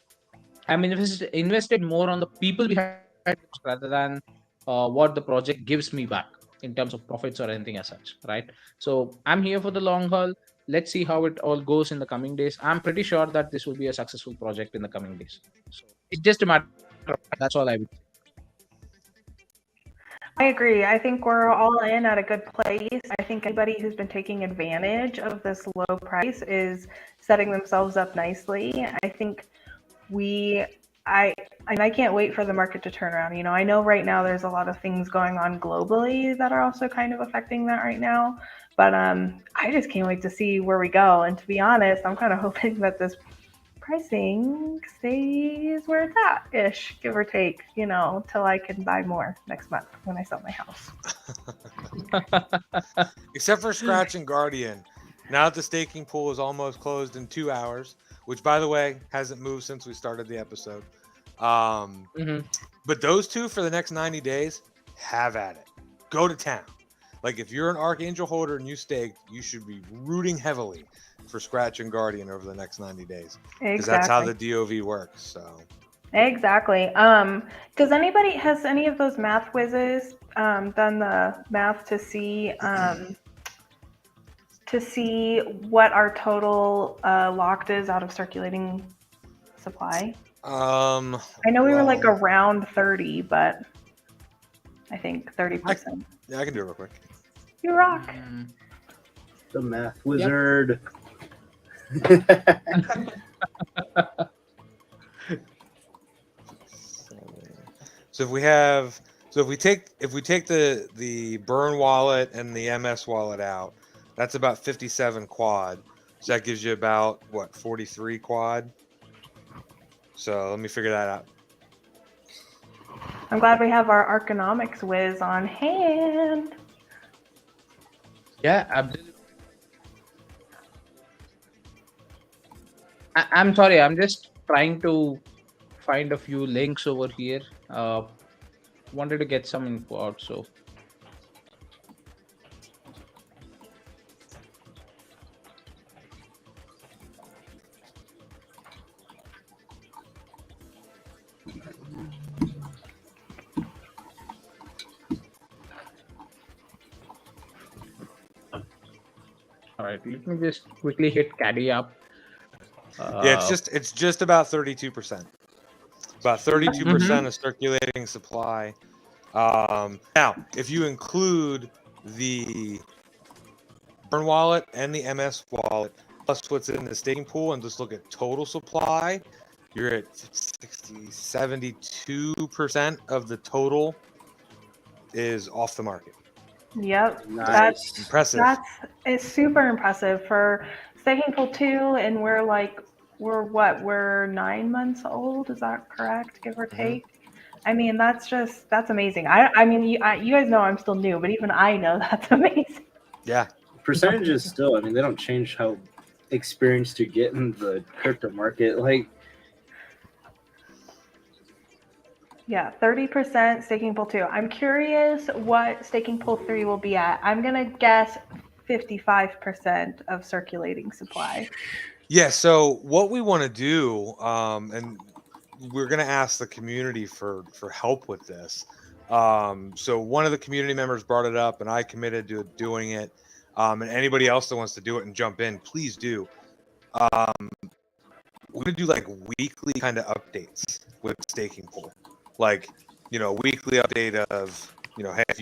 I'm invested more on the people behind it rather than what the project gives me back in terms of profits or anything as such, right? So I'm here for the long haul. Let's see how it all goes in the coming days. I'm pretty sure that this will be a successful project in the coming days. So it's just a matter of time. That's all I would. I agree. I think we're all in at a good place. I think anybody who's been taking advantage of this low price is setting themselves up nicely. I think we I can't wait for the market to turn around. I know right now there's a lot of things going on globally that are also kind of affecting that right now. But I just can't wait to see where we go. And to be honest, I'm kind of hoping that this pricing stays where it's at ish, give or take, till I can buy more next month when I sell my house. Except for Scratch and Guardian. Now that the staking pool is almost closed in 2 hours, which by the way hasn't moved since we started the episode. Um, Mhm. but those two for the next 90 days, have at it. Go to town. Like if you're an Archangel holder and you staked, you should be rooting heavily for Scratch and Guardian over the next 90 days. Because that's how Exactly. the DOV works. So Exactly. Has any of those math whizzes done the math to see what our total locked is out of circulating supply? I know we were like well, around 30, but I think I, 30%. yeah, I can do it real quick. You rock. Mm, The math yep. wizard. So if we take the Burn wallet and the MS wallet out, that's about 57 quad. So that gives you about what 43 quad. So let me figure that out. I'm glad we have our Arconomics whiz on hand. Yeah, absolutely. I'm sorry. I'm just trying to find a few links over here. Wanted to get some info out. So All right, let me just quickly hit caddy up. Yeah, Uh, it's just about 32%. About 32% mhm. of circulating supply. Now, if you include the Burn wallet and the MS wallet, plus what's in the staking pool, and just look at total supply, you're at 72% of the total is off the market. Yep. That's Nice. Impressive. that's it's super impressive for staking pool 2, and we're 9 months old. Is that correct, give or Mhm. take? I mean, that's amazing. I mean, you guys know I'm still new, but even I know that's amazing. Yeah. Percentages still, I mean, they don't change how experienced you get in the crypto market. Like, Yeah, 30% staking pool 2. I'm curious what staking pool 3 will be at. I'm gonna guess 55% of circulating supply. Yeah. So what we want to do, and we're going to ask the community for help with this. So one of the community members brought it up, and I committed to doing it. And anybody else that wants to do it and jump in, please do. Um, we're gonna do like weekly kind of updates with staking pool, like weekly update of hey, if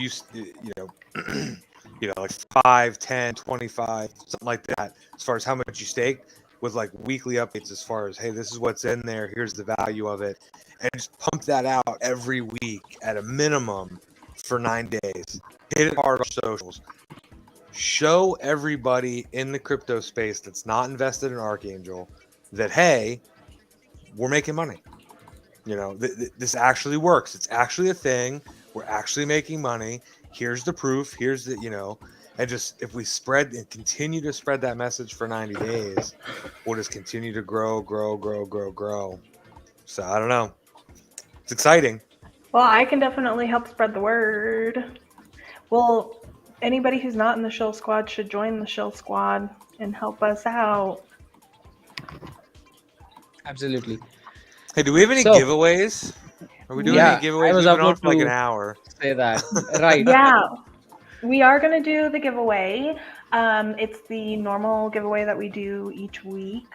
like 5, 10, 25, something like that, as far as how much you staked, with like weekly updates as far as, hey, this is what's in there, here's the value of it, and just pump that out every week at a minimum for 9 days. Hit it hard on socials. Show everybody in the crypto space that's not invested in Archangel that, hey, we're making money. This actually works. It's actually a thing. We're actually making money. Here's the proof. Here's and just if we spread and continue to spread that message for 90 days, we'll just continue to grow, grow, grow, grow, grow. So I don't know. It's exciting. Well, I can definitely help spread the word. Well, anybody who's not in the Shill Squad should join the Shill Squad and help us out. Absolutely. Hey, do we have any So, giveaways? Are we doing We any yeah, I giveaways? was We've been on about for like an to hour. say that. Right. Yeah, we are going to do the giveaway. It's the normal giveaway that we do each week.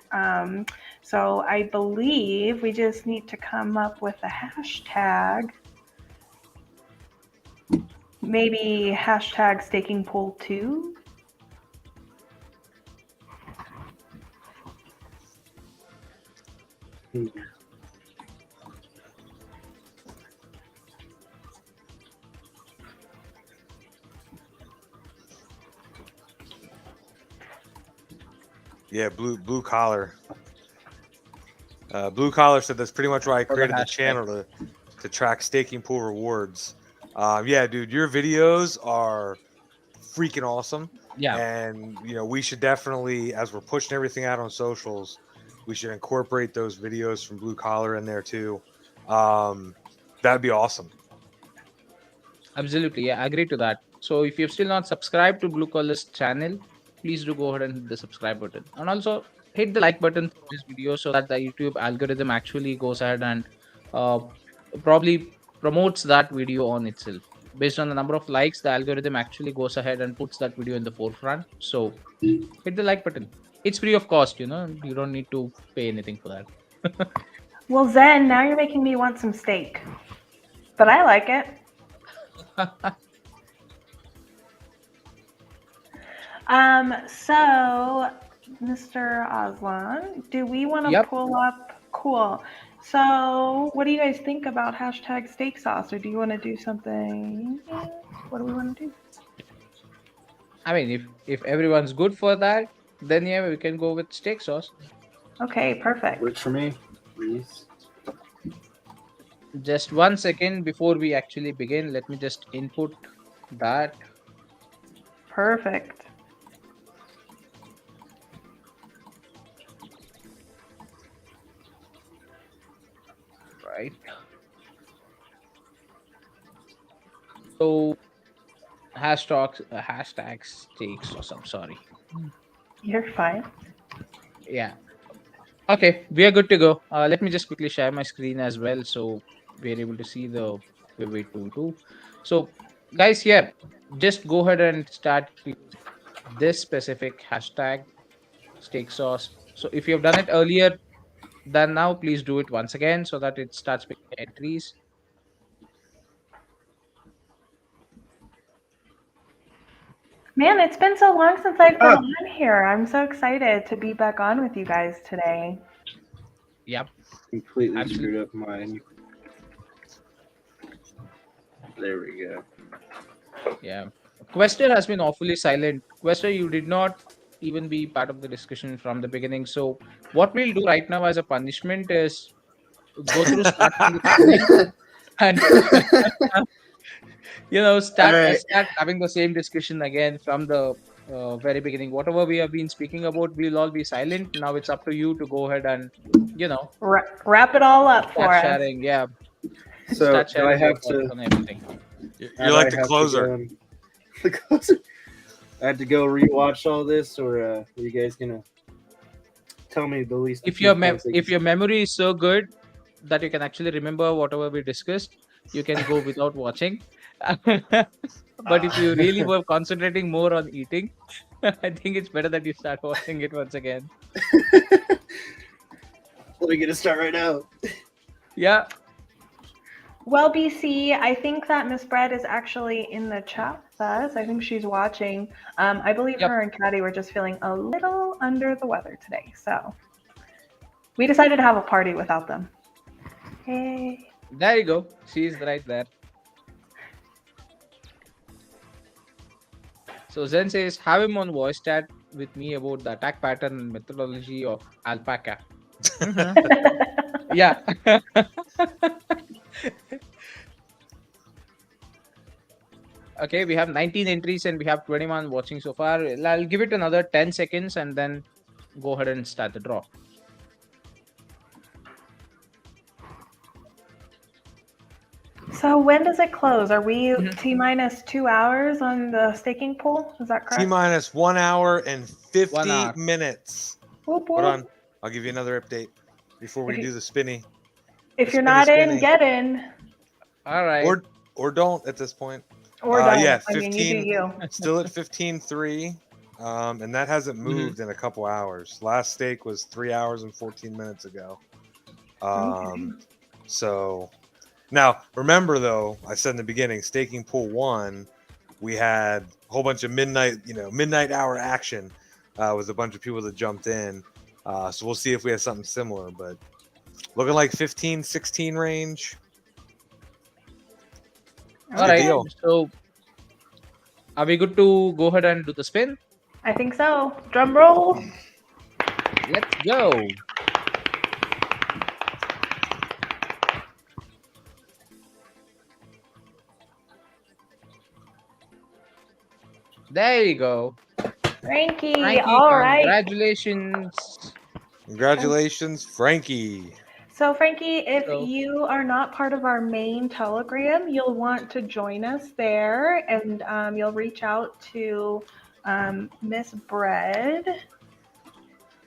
So I believe we just need to come up with a hashtag. Maybe hashtag staking pool 2. Yeah, blue collar. Blue collar said that's pretty much why I For the created the hashtag. channel to track staking pool rewards. Yeah, dude, your videos are freaking awesome. Yeah, And we should definitely, as we're pushing everything out on socials, we should incorporate those videos from blue collar in there too. That'd be awesome. absolutely. Yeah, I agree to that. So if you've still not subscribed to Blue Collar's channel, please do go ahead and hit the subscribe button. And also hit the like button for this video so that the YouTube algorithm actually goes ahead and uh, probably promotes that video on itself. Based on the number of likes, the algorithm actually goes ahead and puts that video in the forefront. So hit the like button. It's free of cost, you don't need to pay anything for that. Well, Zen, now you're making me want some steak. But I like it. So, Mr. Aslan, do we want to Yep. pull up? Cool. So, what do you guys think about hashtag steak sauce, or do you want to do something? What do we want to do? I mean, if everyone's good for that, then yeah, we can go with steak sauce. Okay, perfect. works for me. Please. Just 1 second before we actually begin, let me just input that. Perfect. Right. So hashtag steak sauce. I'm sorry. You're fine. Yeah. Okay, we are good to go. Let me just quickly share my screen as well, so we're able to see the giveaway tool too. So, guys, yeah, just go ahead and start. this specific hashtag steak sauce. So if you have done it earlier than now, please do it once again so that it starts picking entries. Man, it's been so long since I've been Ah. on here. I'm so excited to be back on with you guys today. Yep. Completely Absolutely. screwed up mine. There we go. Yeah. Quester has been awfully silent. Quester, you did not even be part of the discussion from the beginning. So what we'll do right now as a punishment is go through start from the beginning and All right. start having the same discussion again from the very beginning. Whatever we have been speaking about, we'll all be silent. Now it's up to you to go ahead and Wrap it all up for start us. sharing. Yeah, So start do I sharing your have thoughts to? on everything. You're like the closer. The closer. I had to go rewatch all this, or are you guys gonna tell me the least? If few your points that you if your memory is so good that you can actually remember whatever we discussed, you can go without watching. But if you really were concentrating more on eating, I think it's better that you start watching it once again. Let me get a start right now. Yeah. Well, BC, I think that Miss Bread is actually in the chat with us. I think she's watching. I believe Yep. her and Caddy were just feeling a little under the weather today. So we decided to have a party without them. Hey. There you go. She's right there. So Zen says, have him on voice chat with me about the attack pattern and methodology of alpaca. Yeah. Okay, we have 19 entries and we have 21 watching so far. I'll give it another 10 seconds and then go ahead and start the draw. So when does it close? Are we Mhm. T minus 2 hours on the staking pool? Is that correct? T minus 1 hour and 50 1 hour. minutes. Whoop, Hold whoop. on. I'll give you another update before we If you- do the spinny. If you're Spinny, not in, spinny. get in. All right. Or don't at this point. Or don't. Yeah, I mean, you do 15 you. still at 15.3. And that hasn't moved in a couple hours. Last stake was 3 hours and 14 minutes ago. So now remember though, I said in the beginning, staking pool 1, we had a whole bunch of midnight hour action with a bunch of people that jumped in. So we'll see if we have something similar, but looking like 15, 16 range. All Good right. deal. So are we good to go ahead and do the spin? I think so. Drum roll. Let's go. There you go. Frankie. Frankie, All right. congratulations. Congratulations, Frankie. So, Frankie, if So- you are not part of our main Telegram, you'll want to join us there, and you'll reach out to Miss Bread,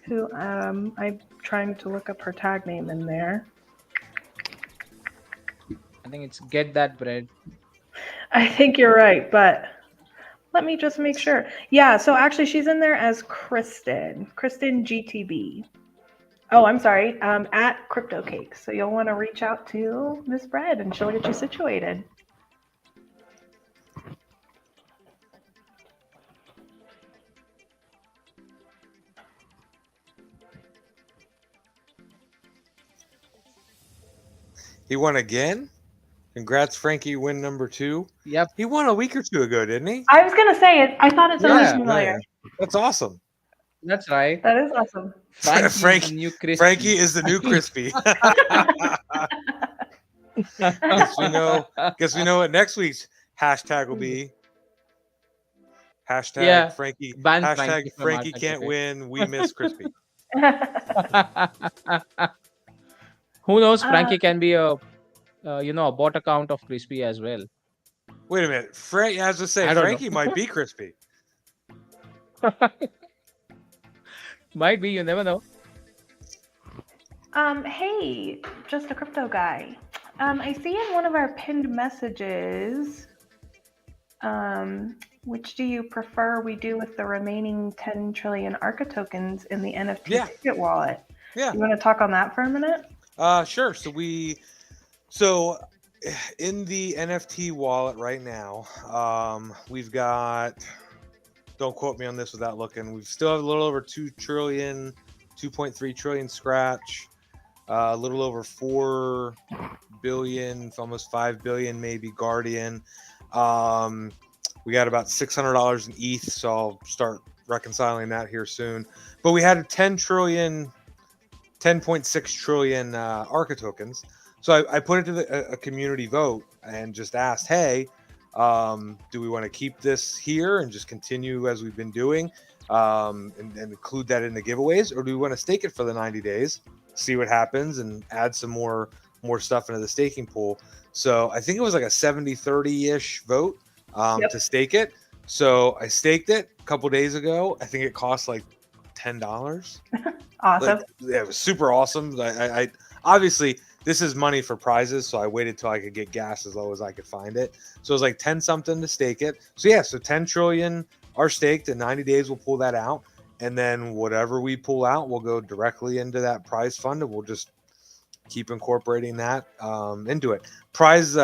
who I'm trying to look up her tag name in there. I think it's Get That Bread. I think you're right, but let me just make sure. Yeah, so actually she's in there as Kristen GTB. Oh, I'm sorry, at Crypto Cake. So you'll want to reach out to Miss Bread and she'll get you situated. He won again. Congrats, Frankie. Win number 2. Yep. He won a week or two ago, didn't he? I was gonna say it. I thought it sounded Yeah, familiar. Man, that's awesome. That's right. That is awesome. Frankie's the new Crispy. Frankie is the new crispy. Guess we know what next week's hashtag will be. Hashtag Yeah, Frankie. ban Hashtag Frankie from Frankie Archa can't Cafe. win. We miss crispy. Who knows? Frankie can be a bot account of Crispy as well. Wait a minute. As I say, I don't know. Frankie might be crispy. Might be, you never know. Hey, just a crypto guy. I see in one of our pinned messages, Which do you prefer we do with the remaining 10 trillion Arca tokens in the NFT Yeah. ticket wallet? Yeah. You want to talk on that for a minute? Sure. So in the NFT wallet right now, we've got, don't quote me on this without looking, we still have a little over 2 trillion, 2.3 trillion scratch, a little over 4 billion, almost 5 billion maybe Guardian. We got about $600 in ETH, so I'll start reconciling that here soon. But we had 10.6 trillion Arca tokens. So I put it to a community vote and just asked, hey, do we want to keep this here and just continue as we've been doing, and include that in the giveaways, or do we want to stake it for the 90 days, see what happens, and add some more stuff into the staking pool? So I think it was like a 70-30-ish vote to stake it. So I staked it a couple days ago. I think it cost like $10. Awesome. It was super awesome. I obviously, this is money for prizes, so I waited till I could get gas as low as I could find it. So it was like 10 something to stake it. So yeah, so 10 trillion are staked. In 90 days, we'll pull that out, and then whatever we pull out will go directly into that prize fund, and we'll just keep incorporating that into it. Prizes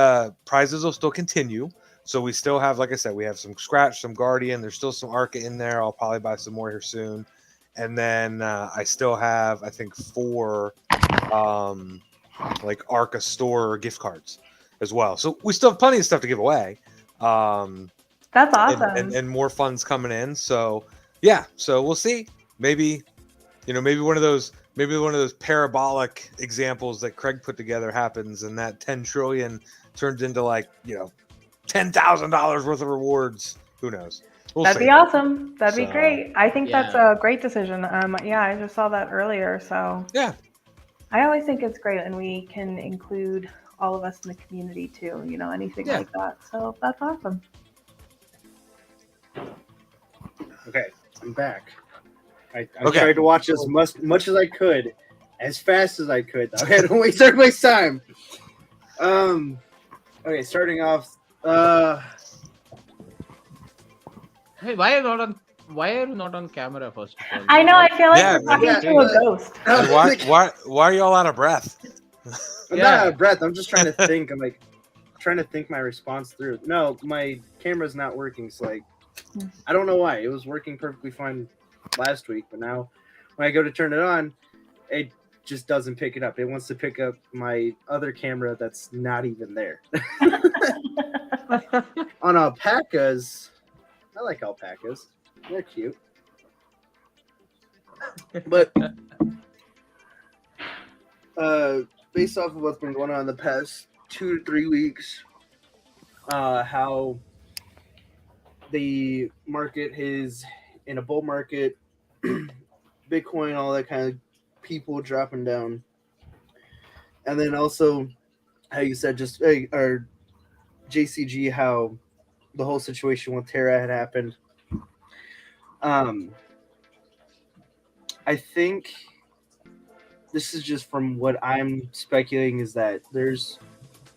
will still continue. So we still have, like I said, we have some Scratch, some Guardian. There's still some Arca in there. I'll probably buy some more here soon. And then I still have, I think, 4 like Arca store gift cards as well. So we still have plenty of stuff to give away. That's awesome. And more funds coming in. So yeah, so we'll see. Maybe one of those parabolic examples that Craig put together happens, and that 10 trillion turns into like, $10,000 worth of rewards. Who knows? That'd be awesome. That'd be great. I think Yeah. that's a great decision. Yeah, I just saw that earlier. So Yeah. I always think it's great, and we can include all of us in the community too, anything like that. So that's awesome. Okay, I'm back. I tried to watch as much as I could, as fast as I could. I had to waste everybody's time. Okay, starting off. Hey, why are you not on camera first of all? I know. I feel like Yeah, we're talking to a ghost. And why are you all out of breath? I'm not out of breath. I'm just trying to think. I'm like trying to think my response through. No, my camera's not working. So I don't know why. It was working perfectly fine last week, but now when I go to turn it on, it just doesn't pick it up. It wants to pick up my other camera that's not even there. On alpacas, I like alpacas. They're cute. But based off of what's been going on the past 2 to 3 weeks, how the market is in a bull market, Bitcoin, all that kind of people dropping down, and then also how you said just or JCG, how the whole situation with Terra had happened. I think this is just from what I'm speculating, is that there's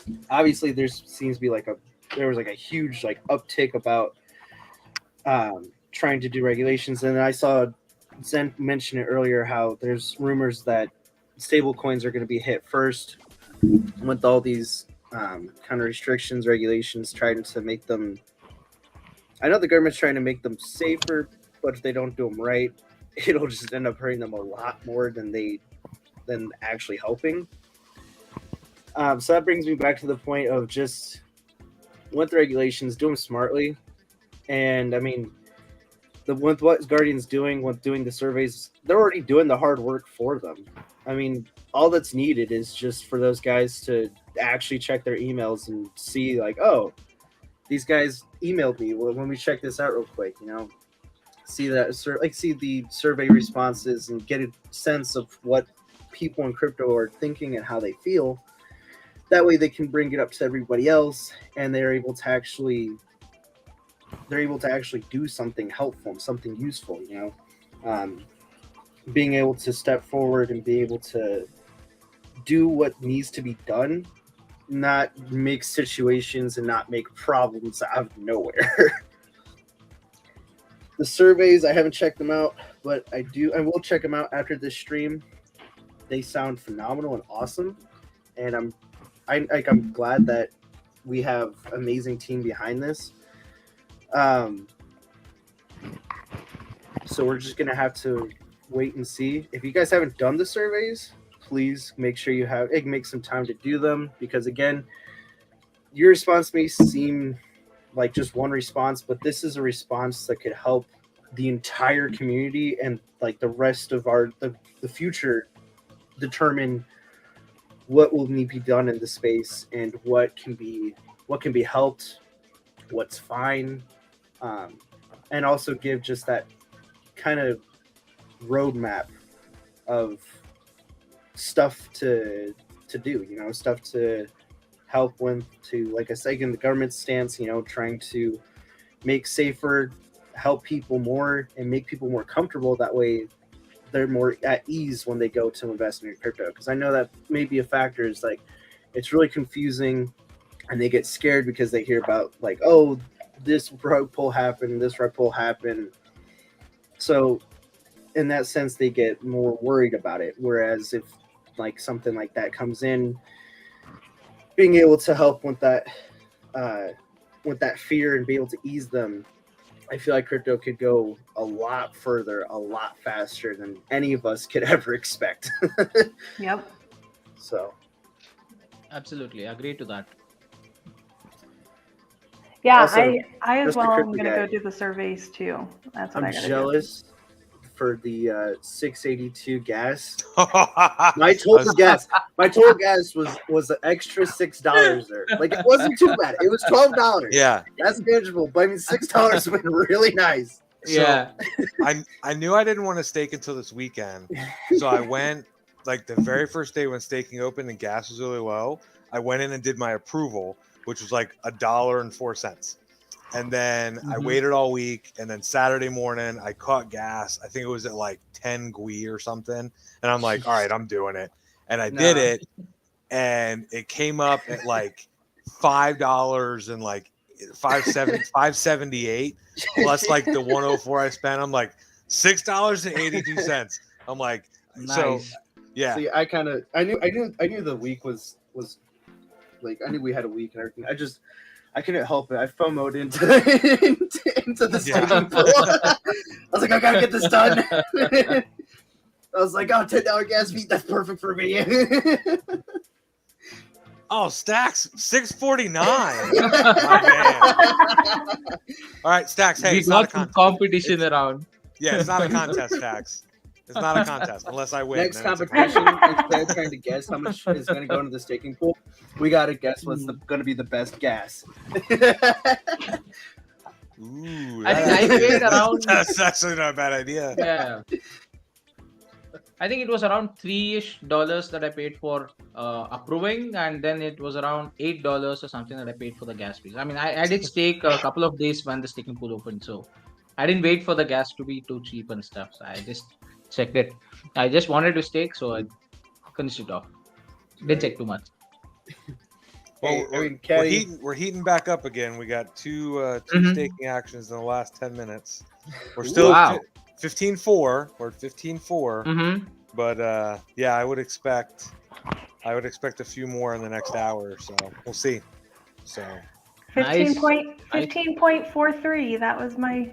seems to be there was a huge uptick about trying to do regulations, and I saw Zen mention it earlier how there's rumors that stable coins are going to be hit first with all these kind of restrictions, regulations, trying to make them. I know the government's trying to make them safer, but if they don't do them right, it'll just end up hurting them a lot more than actually helping. So that brings me back to the point of just with the regulations, do them smartly. And I mean, with what Guardian's doing, with doing the surveys, they're already doing the hard work for them. I mean, all that's needed is just for those guys to actually check their emails and see oh, these guys emailed me. Well, let me check this out real quick, see that, see the survey responses and get a sense of what people in crypto are thinking and how they feel. That way they can bring it up to everybody else, and they're able to actually do something helpful and something useful, being able to step forward and be able to do what needs to be done, not make situations and not make problems out of nowhere. The surveys, I haven't checked them out, but I will check them out after this stream. They sound phenomenal and awesome, and I'm glad that we have amazing team behind this. So we're just gonna have to wait and see. If you guys haven't done the surveys, please make sure you make some time to do them, because again, your response may seem like just one response, but this is a response that could help the entire community and like the rest of the future determine what will need to be done in the space and what can be helped, what's fine, and also give just that kind of roadmap of stuff to do, stuff to help like I said, in the government stance, trying to make safer, help people more, and make people more comfortable. That way they're more at ease when they go to invest in your crypto. Because I know that may be a factor, is like it's really confusing and they get scared because they hear about like, oh, this rug pull happened, this rug pull happened. So in that sense, they get more worried about it. Whereas if like something like that comes in, being able to help with that fear and be able to ease them, I feel like crypto could go a lot further, a lot faster than any of us could ever expect. Yep. So, Absolutely agree to that. Yeah, Also, I as just a well am crypto gonna guy. go do the surveys too. That's what I I'm gotta jealous for the 682 gas. My My total gas was an extra $6 there. Like it wasn't too bad. It was $12. Yeah. That's manageable, but I mean $6 would been really nice. So I knew I didn't want to stake until this weekend. So I went like the very first day when staking opened and gas was really low. I went in and did my approval, which was like $1.04. And then I waited all week, and then Saturday morning I caught gas. I think it was at like 10 gui or something. And I'm like, all right, I'm doing it. And I did it, and it came up at like $5 and like $5.78 plus like the 104 I spent. I'm like $6.82. I'm like, so Nice. yeah. See, I knew the week was like, I knew we had a week and everything. I couldn't help it. I FOMO'd into the staking pool. I was like, I gotta get this done. I was like, oh, $10 gas fee, that's perfect for me. Oh, Stacks, $6.49. Oh, man. All right, Stacks. Hey, We it's not a got some contest. competition around. Yeah, it's not a contest, Stacks. It's not a contest unless I win. Next then it's a competition, instead of trying to guess how much is going to go into the staking pool, we got to guess what's going to be the best gas. Ooh, I think I paid around. that's actually not a bad idea. Yeah. I think it was around $3-ish that I paid for approving, and then it was around $8 or something that I paid for the gas fees. I mean, I did stake a couple of days when the staking pool opened, so I didn't wait for the gas to be too cheap and stuff. So I just checked it. I just wanted to stake, so I finished it off. Didn't check too much. Well, Hey, I mean, we're Caddy, heating back up again. We got two Mhm. staking actions in the last 10 minutes. We're still Wow. at 15-4. We're at 15-4. Mm-hmm. But yeah, I would expect a few more in the next hour or so. We'll see. So 15.43. That was my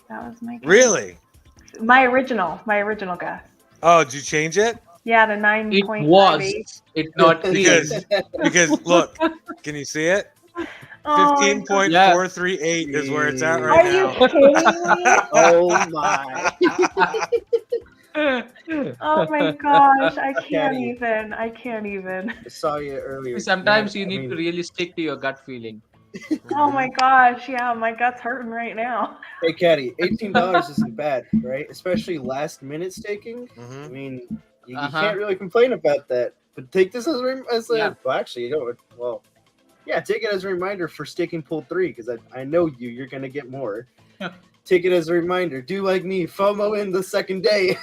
guess. really? My original guess. Oh, did you change it? Yeah, to It 9.58. was. It not is. Because look, can you see it? Oh my 15.438 is where it's at God. right Are now. you kidding me? oh my. Oh my gosh, I can't Caddy. even. I can't even. I saw you earlier. Sometimes you I need mean, to really stick to your gut feeling. Oh my gosh, yeah, my gut's hurting right now. Hey, Caddy, $18 isn't bad, right? Especially last minute staking. I Mhm. mean, you Uh-huh. can't really complain about that. But take this as a Yeah. well, actually, you know what? Well, yeah, take it as a reminder for staking pool 3 because I know you're gonna get more. Yeah. Take it as a reminder. Do like me, FOMO in the second day.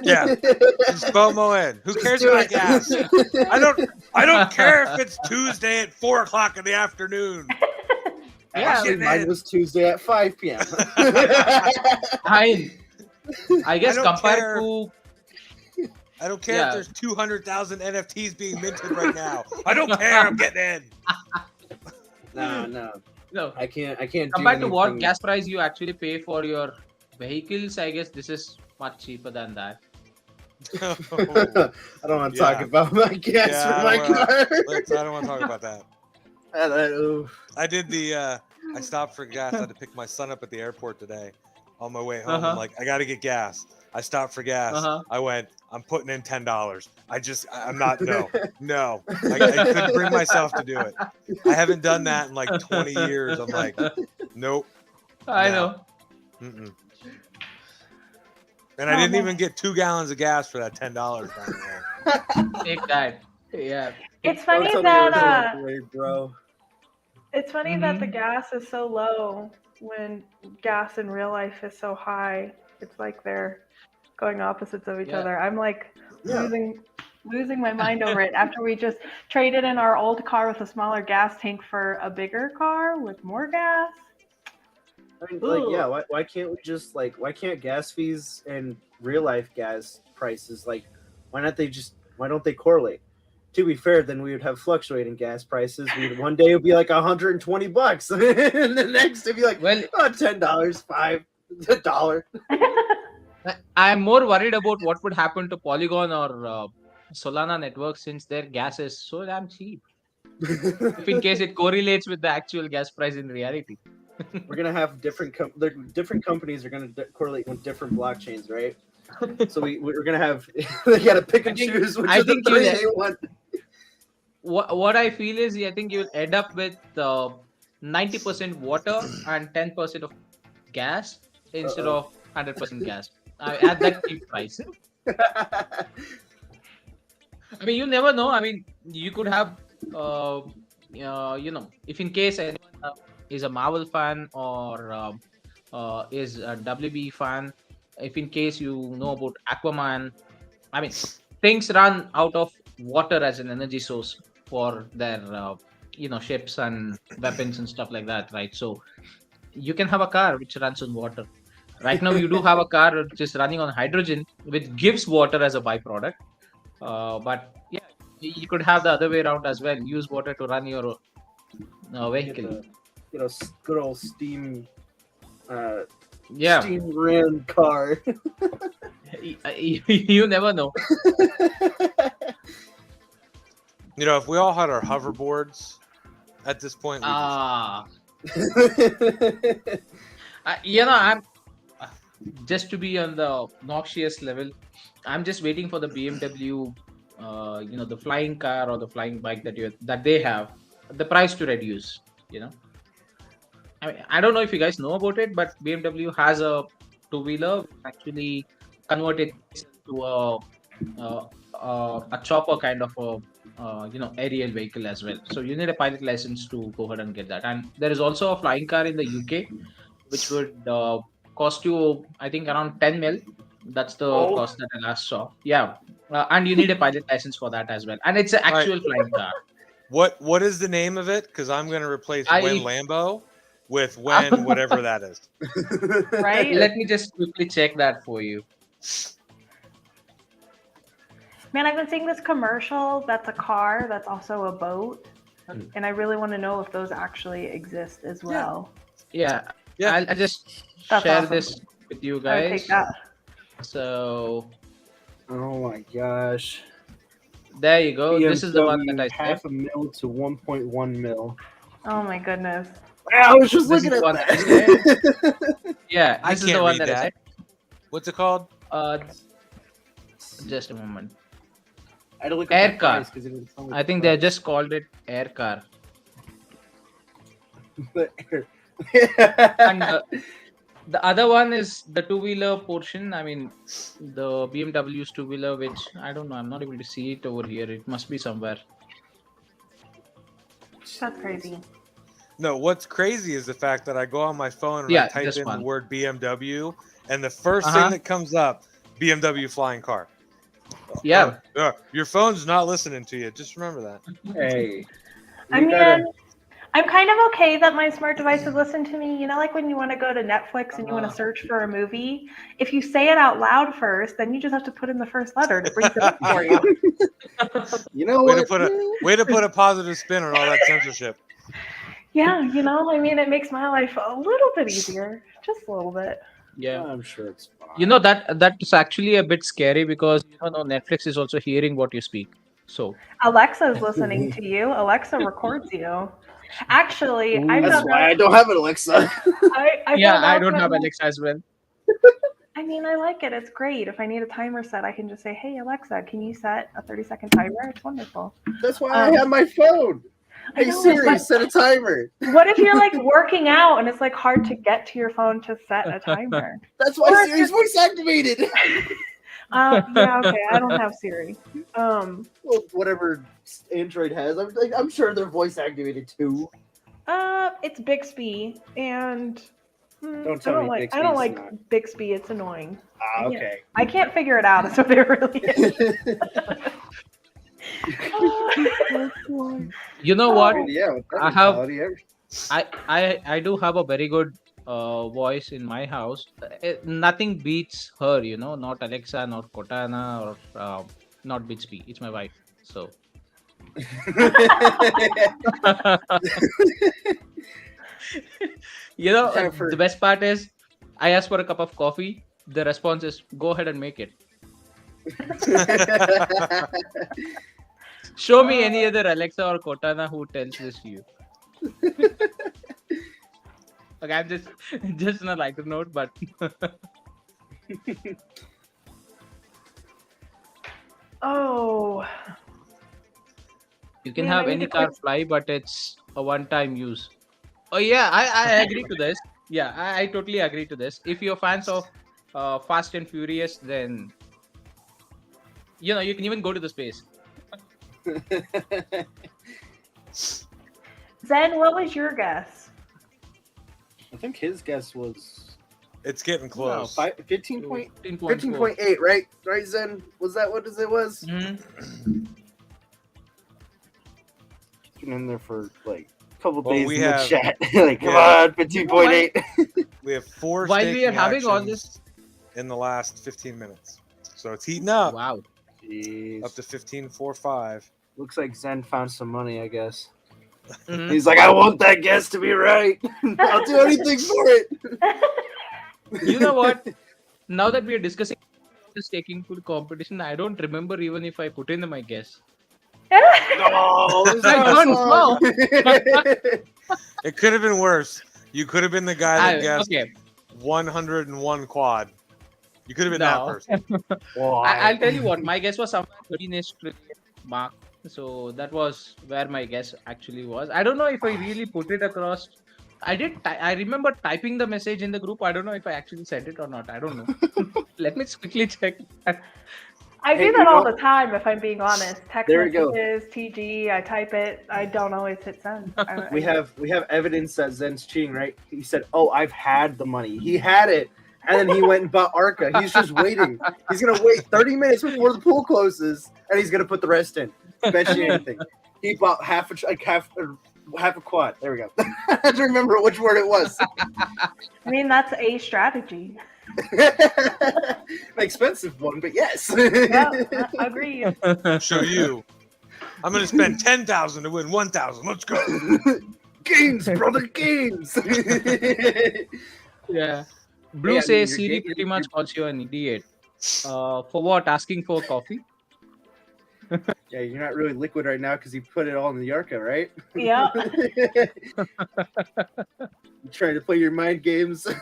Yeah. Just FOMO in. Who Just cares do about it. gas? I don't care if it's Tuesday at 4:00 in the afternoon. Yeah, Actually, getting mine in. was Tuesday at 5 p.m. I guess don't compared care. to I don't care if yeah, there's 200,000 NFTs being minted right now. I don't care. I'm getting in. No, no, I can't do compared to what anything. gas price you actually pay for your vehicles, I guess this is much cheaper than that. I don't want to talk Yeah. about my gas Yeah, for I my don't wanna- car. I don't want to talk about that. Oof. I did the. I stopped for gas. I had to pick my son up at the airport today. On my way home, I'm Uh-huh. like, I got to get gas. I stopped for gas. Uh-huh. I went. I'm putting in $10. I'm not. No. I couldn't bring myself to do it. I haven't done that in like 20 years. I'm like, nope. I No. know. Mm-mm. And I Oh, didn't man. even get 2 gallons of gas for that $10 down there. Take that. Yeah. It's Don't funny tell me it was that away, bro. it's funny that the Mhm. gas is so low when gas in real life is so high. It's like they're going opposites of each Yeah. other. I'm like Yeah. losing my mind over it after we just traded in our old car with a smaller gas tank for a bigger car with more gas. I mean, like, yeah, why can't we just why can't gas fees and real life gas prices why don't they correlate? To be fair, then we would have fluctuating gas prices. One day it would be like $120, and the next it'd be like Well, $10, $5, I'm more worried about what would happen to Polygon or Solana network since their gas is so damn cheap. If in case it correlates with the actual gas price in reality. We're gonna have different companies are gonna correlate with different blockchains, right? So we're gonna have they gotta pick and I think- choose which I of the think you three let- they want. What I feel is I think you'll end up with 90% water and 10% of gas instead Uh-oh. of 100% gas at that cheap price. I mean, you never know. I mean, you could have, if in case anyone is a Marvel fan or is a WB fan, if in case you know about Aquaman, I mean, things run out of water as an energy source for their, ships and weapons and stuff like that, right? So you can have a car which runs on water. Right now, you do have a car which is running on hydrogen, which gives water as a byproduct. But yeah, you could have the other way around as well. Use water to run your vehicle. Good old steam Yeah, steam ran car. you never know. If we all had our hoverboards at this point, we I'm just to be on the noxious level. I'm just waiting for the BMW, the flying car or the flying bike that they have, the price to reduce. I mean, I don't know if you guys know about it, but BMW has a two-wheeler actually converted to a chopper kind of aerial vehicle as well. So you need a pilot license to go ahead and get that. And there is also a flying car in the UK, which would cost you, I think, around 10 mil. That's the cost that I last saw. Yeah, and you need a pilot license for that as well. And it's an actual flying car. What is the name of it? Because I'm gonna replace When Lambo with When whatever that is. Right? Let me just quickly check that for you. Man, I've been seeing this commercial that's a car that's also a boat. And I really want to know if those actually exist as well. Yeah. Yeah. I'll just That's share awesome. this with you I would guys. take that. So Oh my gosh. there you go. This is the one that I said. $500,000 to 1.1 mil. Oh my goodness. I was just This is looking the at one that I that. Yeah, I this is can't the one read that I said. What's it called? Just a moment. I had to look Air up the car. price 'cause it was only I think they just called it air car. And the other one is the two-wheeler portion. I mean, the BMW's two-wheeler, which I don't know. I'm not able to see it over here. It must be somewhere. That's crazy. No, what's crazy is the fact that I go on my phone and Yeah, I type this in one. the word BMW, and the first Uh-huh. thing that comes up, BMW flying car. Yeah. Your phone's not listening to you. Just remember that. Hey. I we mean, gotta- I'm kind of okay that my smart devices listen to me. You know, like when you want to go to Netflix and you want to search for a movie, if you say it out loud first, then you just have to put in the first letter and it brings it up for you. You know Way to what? put a positive spin on all that censorship. Yeah, you know, I mean, it makes my life a little bit easier, just a little bit. Yeah. I'm sure it's fine. You know that is actually a bit scary because Netflix is also hearing what you speak. So Alexa's listening to you. Alexa records you. Actually, I That's found why out. I don't have an Alexa. I yeah, found I out don't that have Alexa as well. I mean, I like it. It's great. If I need a timer set, I can just say, "Hey Alexa, can you set a 30-second timer?" It's wonderful. That's why I have my phone. I Hey know, Siri, but set a timer. what if you're like working out and it's like hard to get to your phone to set a timer? That's why Or if Siri's voice activated. Yeah, okay. I don't have Siri. Well, whatever Android has, I'm sure they're voice activated too. It's Bixby, and Don't tell me I don't Bixby's like not. Bixby. It's annoying. Ah, okay. I can't figure it out. Is what it really is. You know what? Yeah, with that I have- mentality, I do have a very good voice in my house. Nothing beats her, not Alexa, not Cortana, or not Bitsby. It's my wife. So Yeah, for- the best part is I ask for a cup of coffee. The response is go ahead and make it. Show me any other Alexa or Cortana who tells this to you. Okay, I'm just on a lighter note, but Oh, you can Man, I have need any to car quit. fly, but it's a one-time use. Oh yeah, I agree to this. Yeah, I totally agree to this. If you're fans of Fast and Furious, then you can even go to the space. Zen, what was your guess? I think his guess was It's getting close. 15.8, 15.4. right? Right, Zen? Was that what it was? Mhm. It's been in there for like a couple Well, days we in the have- chat. Like, come yeah. on, 15.8. We have 4 While we are staking having all actions in the last 15 minutes. So it's heating up. Wow. Jeez. Up to 15.45. Looks like Zen found some money, I guess. Mhm. He's like, I want that guess to be right. I'll do anything for it. You know what? Now that we are discussing this taking food competition, I don't remember even if I put in my guess. No, this is I not don't fun. It could have been worse. You could have been the guy that guessed Okay, 101 quad. You could have been that no. person. I'll tell you what. My guess was somewhere 13ish mark. So that was where my guess actually was. I don't know if I really put it across. I did. I remember typing the message in the group. I don't know if I actually sent it or not. I don't know. Let me quickly check. I Hey, do that you all know- the time. If I'm being honest, text There we go. messages, TG, I type it. I don't always hit send. We have evidence that Zen's cheating, right? He said, "Oh, I've had the money. He had it, and then he went and bought Arca. He's just waiting. He's gonna wait 30 minutes before the pool closes, and he's gonna put the rest in. Bet you anything. He bought half a quad. There we go. I have to remember which word it was. I mean, that's a strategy. An expensive one, but yes. Yeah, agreed. Show you. I'm gonna spend 10,000 to win 1,000. Let's go. Games, brother, games. Yeah. Blue Yeah, says you're Siri getting- pretty much calls you an idiot. For what? Asking for coffee? Yeah, you're not really liquid right now because you put it all in the Arca, right? Yeah. You trying to play your mind games? No,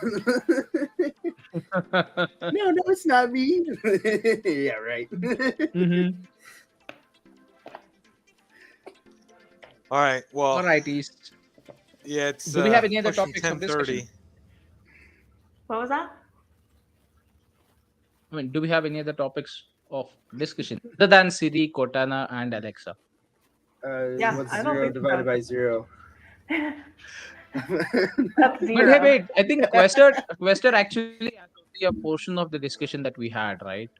it's not me. Yeah, right. Mm-hmm. All right. Well, All right, East. yeah, it's Do we have any other pushing topics of discussion? 10:30. What was that? I mean, do we have any other topics of discussion other than Siri, Cortana, and Alexa? Yeah, What's I don't 0 think divided so. by 0? That's But zero. hey, wait. I think Quester actually has only a portion of the discussion that we had, right?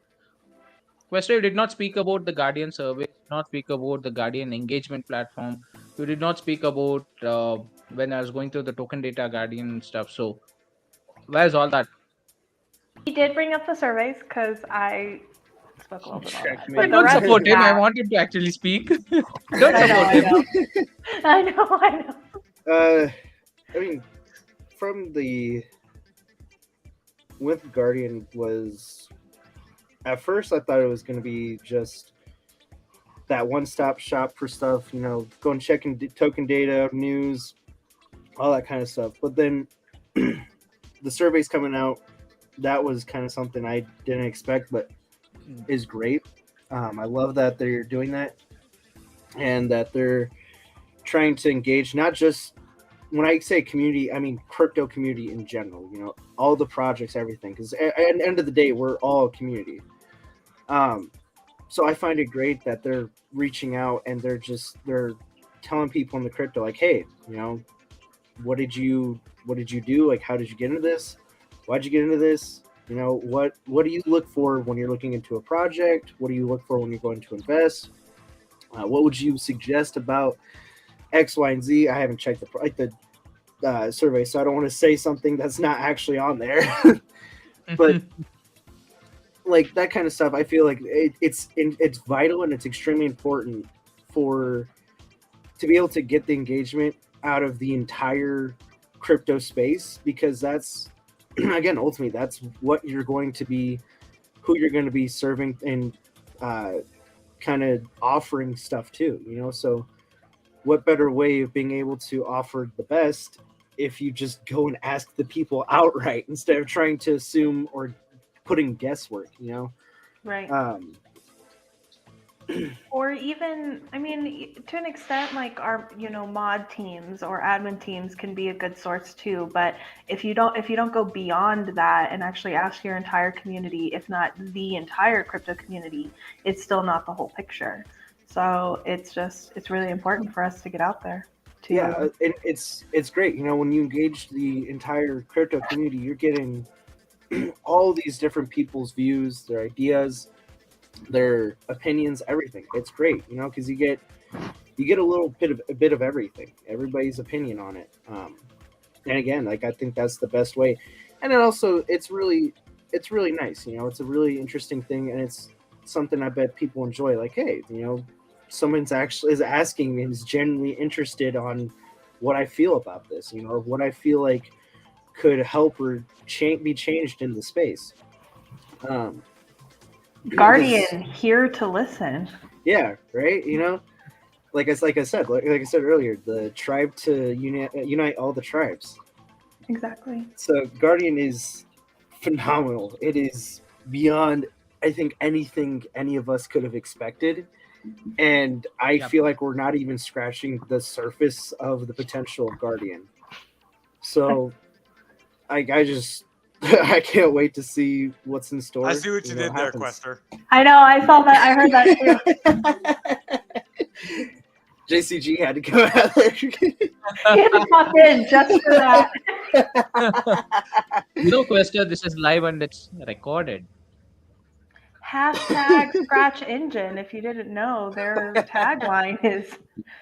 Quester, you did not speak about the Guardian survey, did not speak about the Guardian engagement platform. You did not speak about when I was going through the token data Guardian stuff. So where's all that? He did bring up the surveys because I spoke a little bit on it. Checkmate. But But the don't rest support of him. I that, want him to actually speak. Don't I know, support I him. know. I know. I mean, from the with Guardian was at first I thought it was going to be just that one-stop shop for stuff, go and check in token data, news, all that kind of stuff. But then the surveys coming out, that was kind of something I didn't expect, but is great. I love that they're doing that and that they're trying to engage not just when I say community, I mean crypto community in general. All the projects, everything. Because at the end of the day, we're all a community. So I find it great that they're reaching out and they're telling people in the crypto like, hey, what did you do? Like, how did you get into this? Why'd you get into this? What do you look for when you're looking into a project? What do you look for when you're going to invest? What would you suggest about X, Y, and Z? I haven't checked the survey, so I don't want to say something that's not actually on there. But like that kind of stuff, I feel like it's vital and it's extremely important to be able to get the engagement out of the entire crypto space, because that's again ultimately that's what you're going to be, who you're going to be serving and kind of offering stuff to. So what better way of being able to offer the best if you just go and ask the people outright instead of trying to assume or putting guesswork, Right. Um, Or even, I mean, to an extent, like our, mod teams or admin teams can be a good source too. But if you don't go beyond that and actually ask your entire community, if not the entire crypto community, it's still not the whole picture. So it's really important for us to get out there. Yeah, and it's great. When you engage the entire crypto community, you're getting all these different people's views, their ideas, their opinions, everything. It's great, because you get a bit of everything, everybody's opinion on it. And again, like I think that's the best way. And then also, it's really nice. It's a really interesting thing, and it's something I bet people enjoy. Like, hey, someone's actually is asking me, is genuinely interested on what I feel about this, or what I feel like could help or be changed in the space. Guardian here to listen. Yeah, right. Like I said earlier, the tribe to unite all the tribes. Exactly. So Guardian is phenomenal. It is beyond, I think, anything any of us could have expected. And I feel like we're not even scratching the surface of the potential of Guardian. So I just I can't wait to see what's in store. I see what you did there, Quester. I know, I saw that. I heard that too. JCG had to go out there. He had to pop in just for that. Quester, this is live and it's recorded. Hashtag Scratch Engine. If you didn't know, their tagline is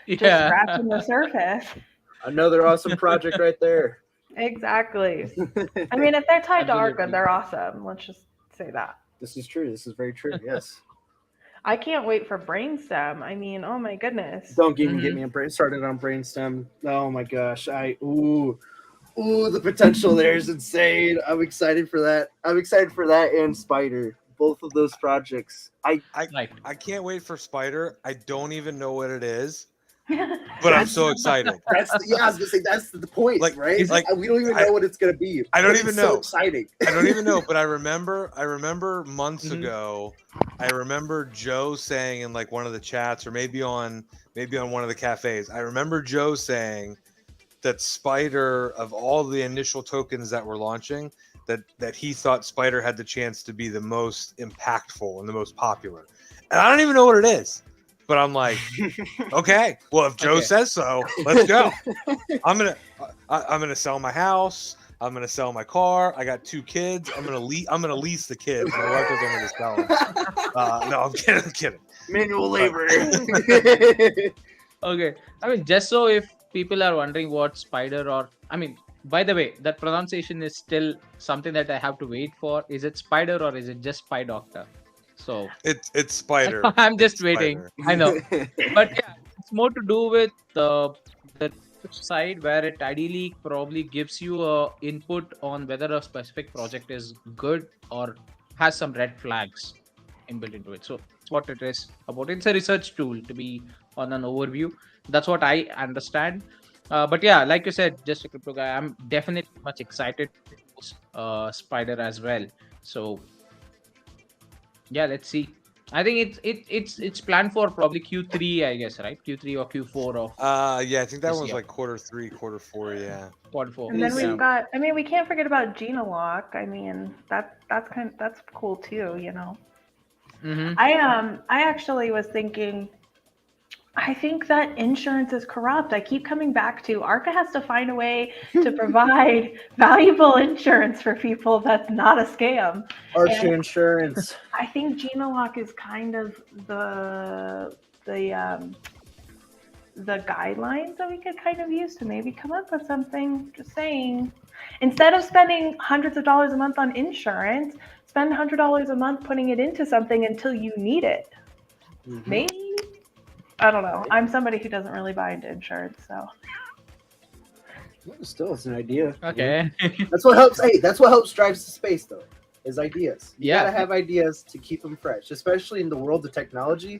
just scratching the surface. Another awesome project right there. Exactly. I mean, if they're tied to Arca, they're awesome. Let's just say that. This is true. This is very true. Yes. I can't wait for Brainstem. I mean, oh my goodness. Don't even get me started on Brainstem. Oh my gosh. The potential there is insane. I'm excited for that. And Spider. Both of those projects. I can't wait for Spider. I don't even know what it is. But I'm so excited. I was gonna say that's the point, like, right? Like we don't even know what it's gonna be. I don't even know. So exciting. I don't even know. But I remember months ago. I remember Joe saying in like one of the chats, or maybe on one of the cafes. I remember Joe saying that Spider, of all the initial tokens that were launching, that he thought Spider had the chance to be the most impactful and the most popular. And I don't even know what it is. But I'm like, okay, well, if Joe says so, let's go. I'm gonna sell my house. I'm gonna sell my car. I got 2 kids. I'm gonna lease the kids. My wife doesn't want me to sell them. No, I'm kidding. I'm kidding. Manual labor. Okay. I mean, just so if people are wondering what spider or, I mean, by the way, that pronunciation is still something that I have to wait for. Is it spider or is it just spy doctor? So It's spider. I'm just It's waiting. spider. I know. But yeah, it's more to do with the side where it ideally probably gives you a input on whether a specific project is good or has some red flags inbuilt into it. So that's what it is about. It's a research tool to be on an overview. That's what I understand. But yeah, like you said, just a crypto guy, I'm definitely much excited to use Spider as well. So yeah, let's see. I think it's planned for probably Q3, I guess, right? Q3 or Q4 of Yeah, I think that this one's year. like quarter 3, quarter 4. Yeah. Quarter four. And then Yeah. we've got. I mean, we can't forget about Gina Lock. I mean, that's cool too. Mm-hmm. I actually was thinking. I think that insurance is corrupt. I keep coming back to Arca has to find a way to provide valuable insurance for people that's not a scam. Archa And Insurance. I think Gina Lock is kind of the guidelines that we could kind of use to maybe come up with something. Just saying, instead of spending hundreds of dollars a month on insurance, spend $100 a month putting it into something until you need it. Mhm. Maybe, I don't know. I'm somebody who doesn't really buy into insurance, so Still, it's an idea. Okay. That's what helps. Hey, that's what helps drives the space, though, is ideas. You Yeah. gotta have ideas to keep them fresh, especially in the world of technology.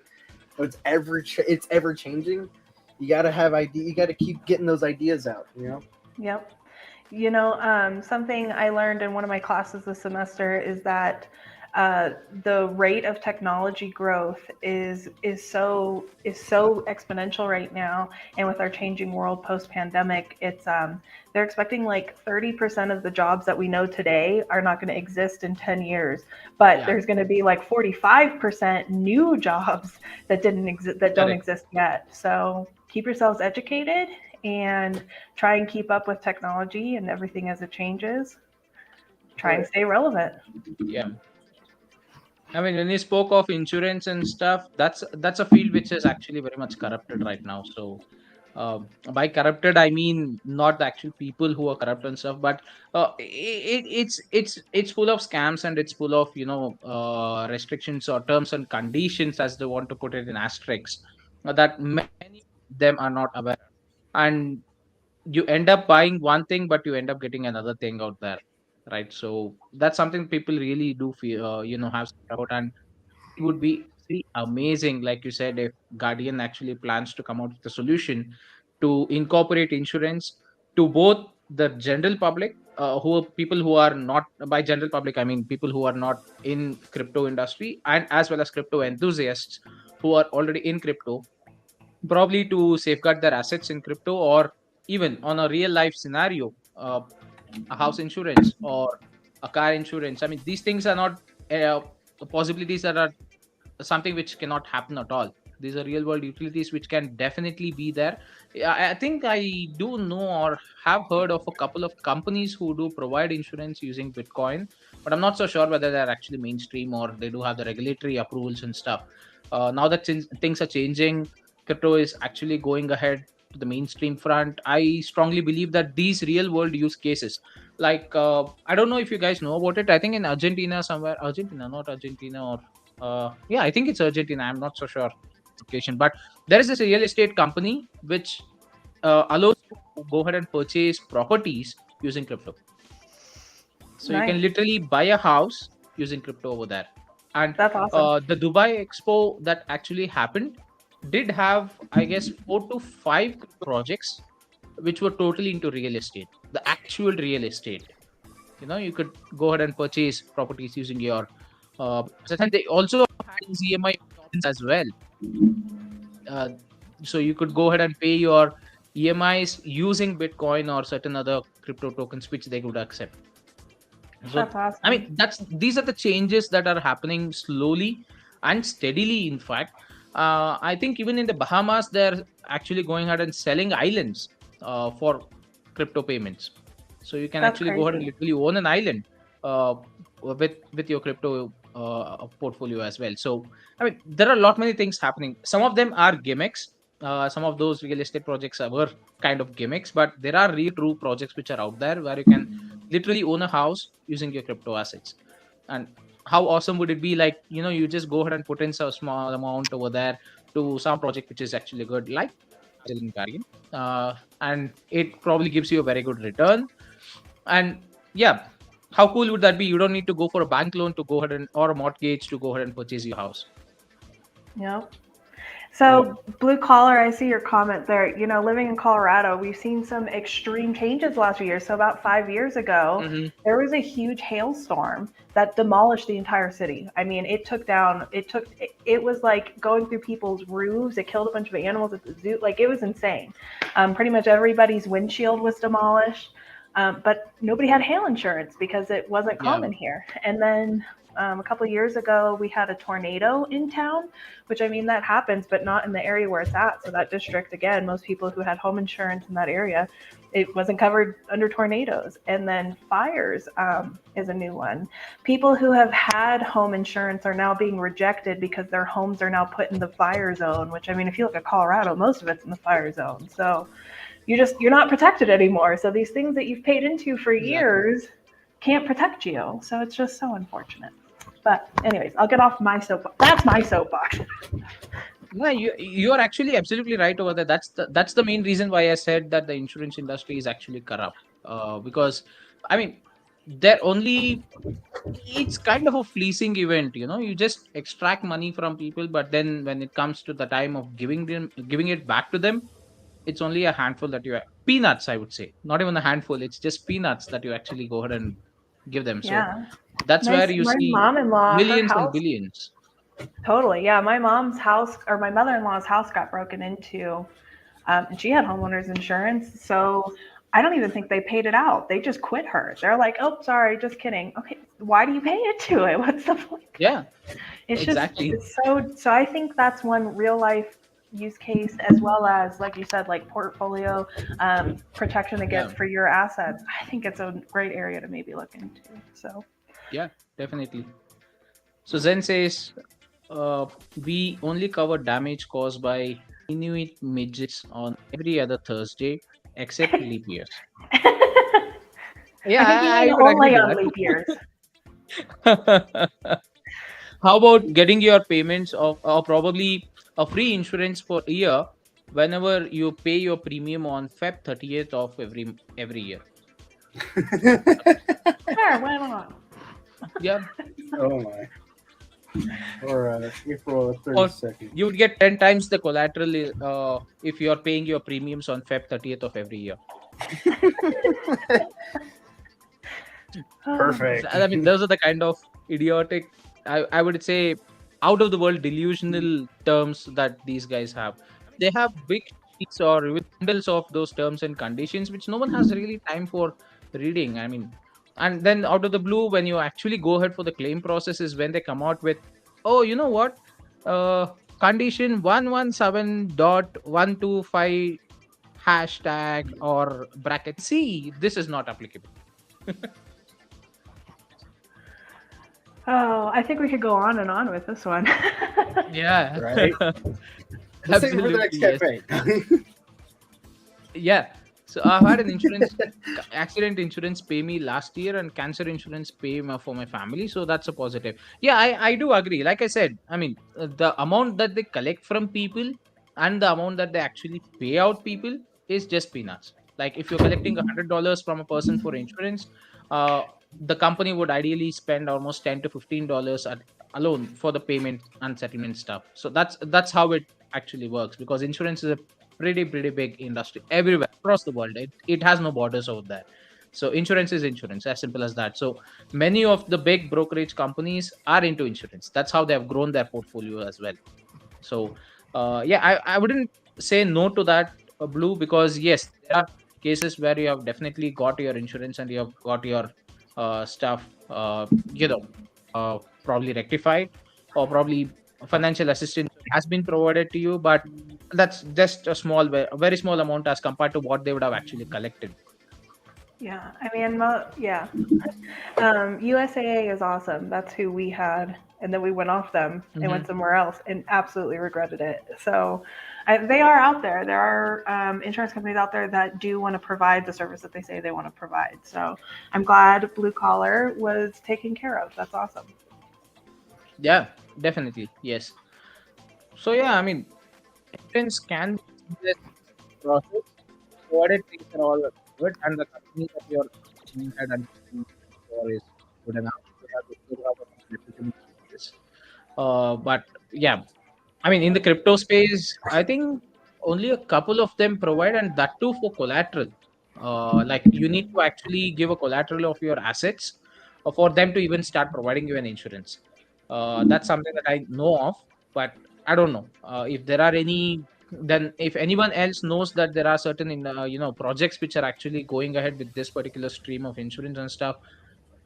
Where it's ever changing. You gotta have idea. You gotta keep getting those ideas out. yep. Something I learned in one of my classes this semester is that the rate of technology growth is so exponential right now, and with our changing world post pandemic, it's they're expecting like 30% of the jobs that we know today are not going to exist in 10 years, but Yeah. there's going to be like 45% new jobs that don't Correct. exist yet. So keep yourselves educated and try and keep up with technology and everything as it changes. Try and stay relevant. Yeah. I mean, when you spoke of insurance and stuff, that's a field which is actually very much corrupted right now. So, by corrupted, I mean not the actual people who are corrupt and stuff, but it's full of scams and it's full of restrictions or terms and conditions, as they want to put it in asterisks, that many of them are not aware, and you end up buying one thing, but you end up getting another thing out there, right? So that's something people really do feel, have about, and it would be really amazing, like you said, if Guardian actually plans to come out with a solution to incorporate insurance to both the general public, who are people who are not, by general public I mean people who are not in crypto industry, and as well as crypto enthusiasts who are already in crypto, probably to safeguard their assets in crypto, or even on a real life scenario, a house insurance or a car insurance. I mean, these things are not uh, possibilities that are something which cannot happen at all. These are real world utilities which can definitely be there. Yeah, I think I do know or have heard of a couple of companies who do provide insurance using Bitcoin, but I'm not so sure whether they're actually mainstream or they do have the regulatory approvals and stuff. Now that things are changing, crypto is actually going ahead to the mainstream front. I strongly believe that these real world use cases, like I don't know if you guys know about it. I think in Argentina somewhere, Argentina, not Argentina, or yeah, I think it's Argentina. I'm not so sure location, but there is this real estate company which allows you to go ahead and purchase properties using crypto. So you can Nice. literally buy a house using crypto over there. And That's awesome. the Dubai Expo that actually happened did have, I guess, 4 to 5 projects which were totally into real estate, the actual real estate. You could go ahead and purchase properties using your and they also had EMI options as well. Uh, so you could go ahead and pay your EMIs using Bitcoin or certain other crypto tokens which they would accept. So That's awesome. I mean, these are the changes that are happening slowly and steadily. In fact, I think even in the Bahamas, they're actually going ahead and selling islands for crypto payments. So you can That's actually go ahead and crazy. literally own an island with your crypto portfolio as well. So I mean, there are a lot many things happening. Some of them are gimmicks. Some of those real estate projects were kind of gimmicks, but there are real true projects which are out there where you can literally own a house using your crypto assets. And how awesome would it be? Like, you just go ahead and put in some small amount over there to some project which is actually good, like selling bargain, and it probably gives you a very good return. And yeah, how cool would that be? You don't need to go for a bank loan to go ahead and or a mortgage to go ahead and purchase your house. Yep. Yep. So, blue collar, I see your comment there. Living in Colorado, we've seen some extreme changes the last few years. So, about 5 years ago, Hmm. there was a huge hailstorm that demolished the entire city. I mean, it was like going through people's roofs. It killed a bunch of animals at the zoo. Like, it was insane. Pretty much everybody's windshield was demolished. But nobody had hail insurance because it wasn't Yeah. common here. And then a couple of years ago, we had a tornado in town, which I mean, that happens, but not in the area where it's at. So that district, again, most people who had home insurance in that area, it wasn't covered under tornadoes. And then fires is a new one. People who have had home insurance are now being rejected because their homes are now put in the fire zone, which I mean, if you look at Colorado, most of it's in the fire zone. So you're not protected anymore. So these things that you've paid into for Exactly. years can't protect you. So it's just so unfortunate. But anyways, I'll get off my soapbox. That's my soapbox. Yeah, you are actually absolutely right over there. That's the main reason why I said that the insurance industry is actually corrupt. Because I mean, they're only it's kind of a fleecing event. You just extract money from people, but then when it comes to the time of giving it back to them, it's only a handful that peanuts, I would say. Not even a handful, it's just peanuts that you actually go ahead and give them. So Yeah. that's My where you my see mom-in-law, her millions and house, billions. totally. Yeah, my mom's house or my mother-in-law's house got broken into, and she had homeowners insurance. So I don't even think they paid it out. They just quit her. They're like, "Oh, sorry, just kidding." Okay, why do you pay into it? What's the point? Yeah, It's just exactly. it's so. So I think that's one real life use case, as well as like you said, like portfolio protection Yeah, against for your assets. I think it's a great area to maybe look into. So yeah, definitely. So Zen says, we only cover damage caused by Inuit midgets on every other Thursday except leap years. I Yeah, think you I mean would agree only to on leap years. that. How about getting your payments of or probably a free insurance for a year whenever you pay your premium on Feb 30th of every year? Sure, why not? Yeah. Oh my. Or April Or 32nd. you would get 10 times the collateral if you're paying your premiums on Feb 30th of every year. Perfect. I mean, those are the kind of idiotic, I would say, out of the world delusional terms that these guys have. They have big sheets or even bundles of those terms and conditions, which no one has really time for reading. I mean, and then out of the blue, when you actually go ahead for the claim process, is when they come out with, oh, you know what? Uh, Condition 117.125 hashtag or bracket C, this is not applicable. Oh, I think we could go on and on with this one. Yeah. Right? Let's save it for the next Absolutely, yes. cafe. Yeah. So I've had an accident insurance pay me last year and cancer insurance pay for my family. So that's a positive. Yeah, I do agree. Like I said, I mean, the amount that they collect from people and the amount that they actually pay out people is just peanuts. Like if you're collecting $100 from a person for insurance, uh, the company would ideally spend almost $10 to $15 alone for the payment and settlement stuff. So that's how it actually works, because insurance is a pretty big industry everywhere across the world. It has no borders over there. So insurance is insurance, as simple as that. So many of the big brokerage companies are into insurance. That's how they have grown their portfolio as well. So yeah, I wouldn't say no to that, Blue, because yes, there are cases where you have definitely got your insurance and you have got your stuff probably rectified, or probably financial assistance has been provided to you, but that's just a very small amount as compared to what they would have actually collected. Yeah, I mean, yeah. USAA is awesome. That's who we had, and then we went off them and Hmm. went somewhere else, and absolutely regretted it. So, they are out there. There are insurance companies out there that do want to provide the service that they say they want to provide. So, I'm glad Blue Collar was taken care of. That's awesome. Yeah, definitely. Yes. So yeah, I mean, insurance can be a seamless process provided things are all good and the company that you're appointed and working for is good enough so that you have a legitimate business. But yeah, I mean, in the crypto space, I think only a couple of them provide, and that too for collateral. Like you need to actually give a collateral of your assets for them to even start providing you an insurance. That's something that I know of, but I don't know if there are any. Then, if anyone else knows that there are certain projects which are actually going ahead with this particular stream of insurance and stuff,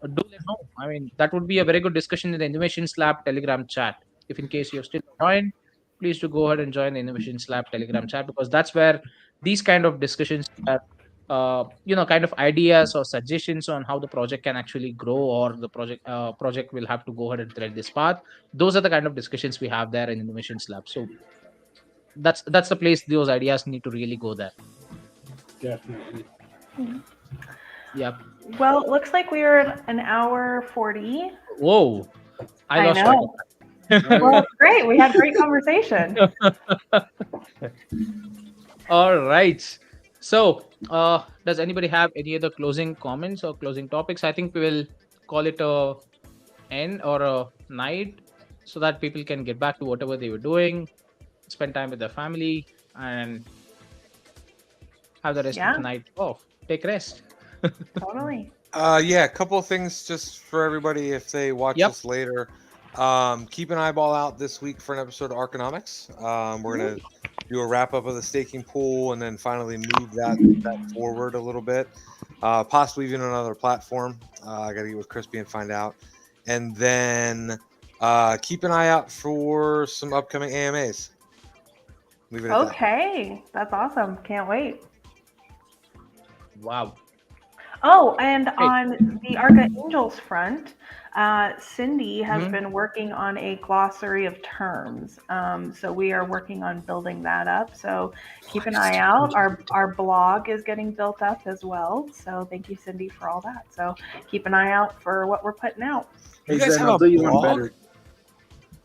do let know. I mean, that would be a very good discussion in the Innovation Lab Telegram chat. If in case you've still not joined, please do go ahead and join the Innovation Lab Telegram chat, because that's where these kind of discussions are, kind of ideas or suggestions on how the project can actually grow, or the project will have to go ahead and thread this path. Those are the kind of discussions we have there in Innovation Lab. So that's the place those ideas need to really go there. Definitely. Yep. Well, it looks like we are at an hour 40. Whoa, I I lost track know. of Well, it's great. We had great conversation. that. All right. So, does anybody have any other closing comments or closing topics? I think we will call it a end or a night so that people can get back to whatever they were doing, spend time with their family, and have the rest of Yeah, the night off. Take rest. totally. Yeah, a couple of things just for everybody if they watch Yep. this later. Keep an eyeball out this week for an episode of Arconomics. We're gonna do a wrap up of the staking pool and then finally move that forward a little bit, possibly even on another platform. I gotta get with Crispy and find out, and then keep an eye out for some upcoming AMAs. Leave it at that. Okay, that's awesome. Can't wait. Wow. Oh, and Great. on the Arca Angels front, Cindy has Mhm. been working on a glossary of terms. So we are working on building that up. So keep an eye out. Our blog is getting built up as well. So thank you, Cindy, for all that. So keep an eye out for what we're putting out. You Hey guys Zen, have I'll a do you one blog? better.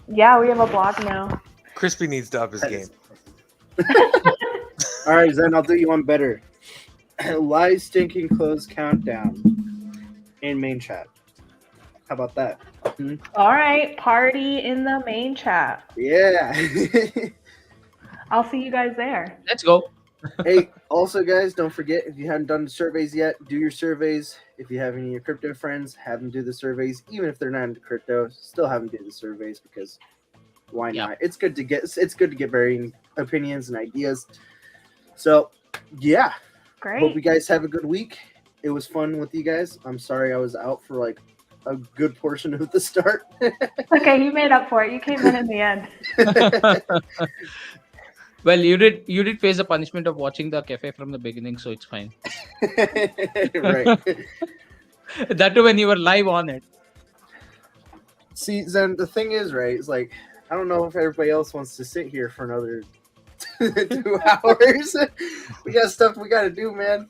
Yeah, we have a blog now. Crispy needs to up his That game. is- All right, Zen, I'll do you one better. Live stinking clothes countdown in main chat. How about that? All right, party in the main chat. Yeah. I'll see you guys there. Let's go. Hey, also, guys, don't forget, if you haven't done the surveys yet, do your surveys. If you have any of your crypto friends, have them do the surveys. Even if they're not into crypto, still have them do the surveys, because why Yeah. not? It's good to get varying opinions and ideas. So, yeah. Great. Hope you guys have a good week. It was fun with you guys. I'm sorry I was out for like a good portion of the start. Okay, you made up for it. You came in the end. Well, you did face the punishment of watching the cafe from the beginning, so it's fine. Right. That too when you were live on it. See, Zen, the thing is, right, it's like, I don't know if everybody else wants to sit here for another 2 hours. We got stuff we got to do, man.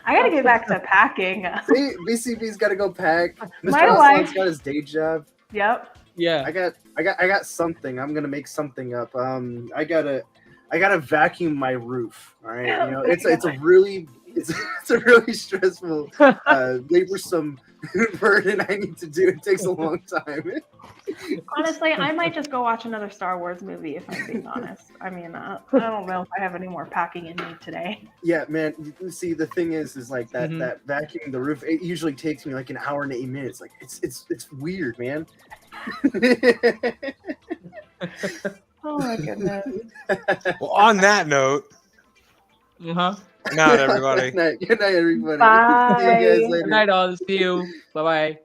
I got to get back to packing. See, BCB's got to go pack. Mr. My Aslan's wife- got his day job. Yep. Yeah. I got something. I'm gonna make something up. I gotta vacuum my roof. All right, you know, it's a really stressful, laborsome burden I need to do. It takes a long time. Honestly, I might just go watch another Star Wars movie if I'm being honest. I mean, I don't know if I have any more packing in me today. Yeah, man. You see, the thing is like that Mhm. that vacuuming the roof. It usually takes me like an hour and 8 minutes. Like it's weird, man. Oh my goodness. Well, on that note, Uh-huh. good night, everybody. Good night, everybody. Bye. See you guys later. Good night, all. See you. Bye bye.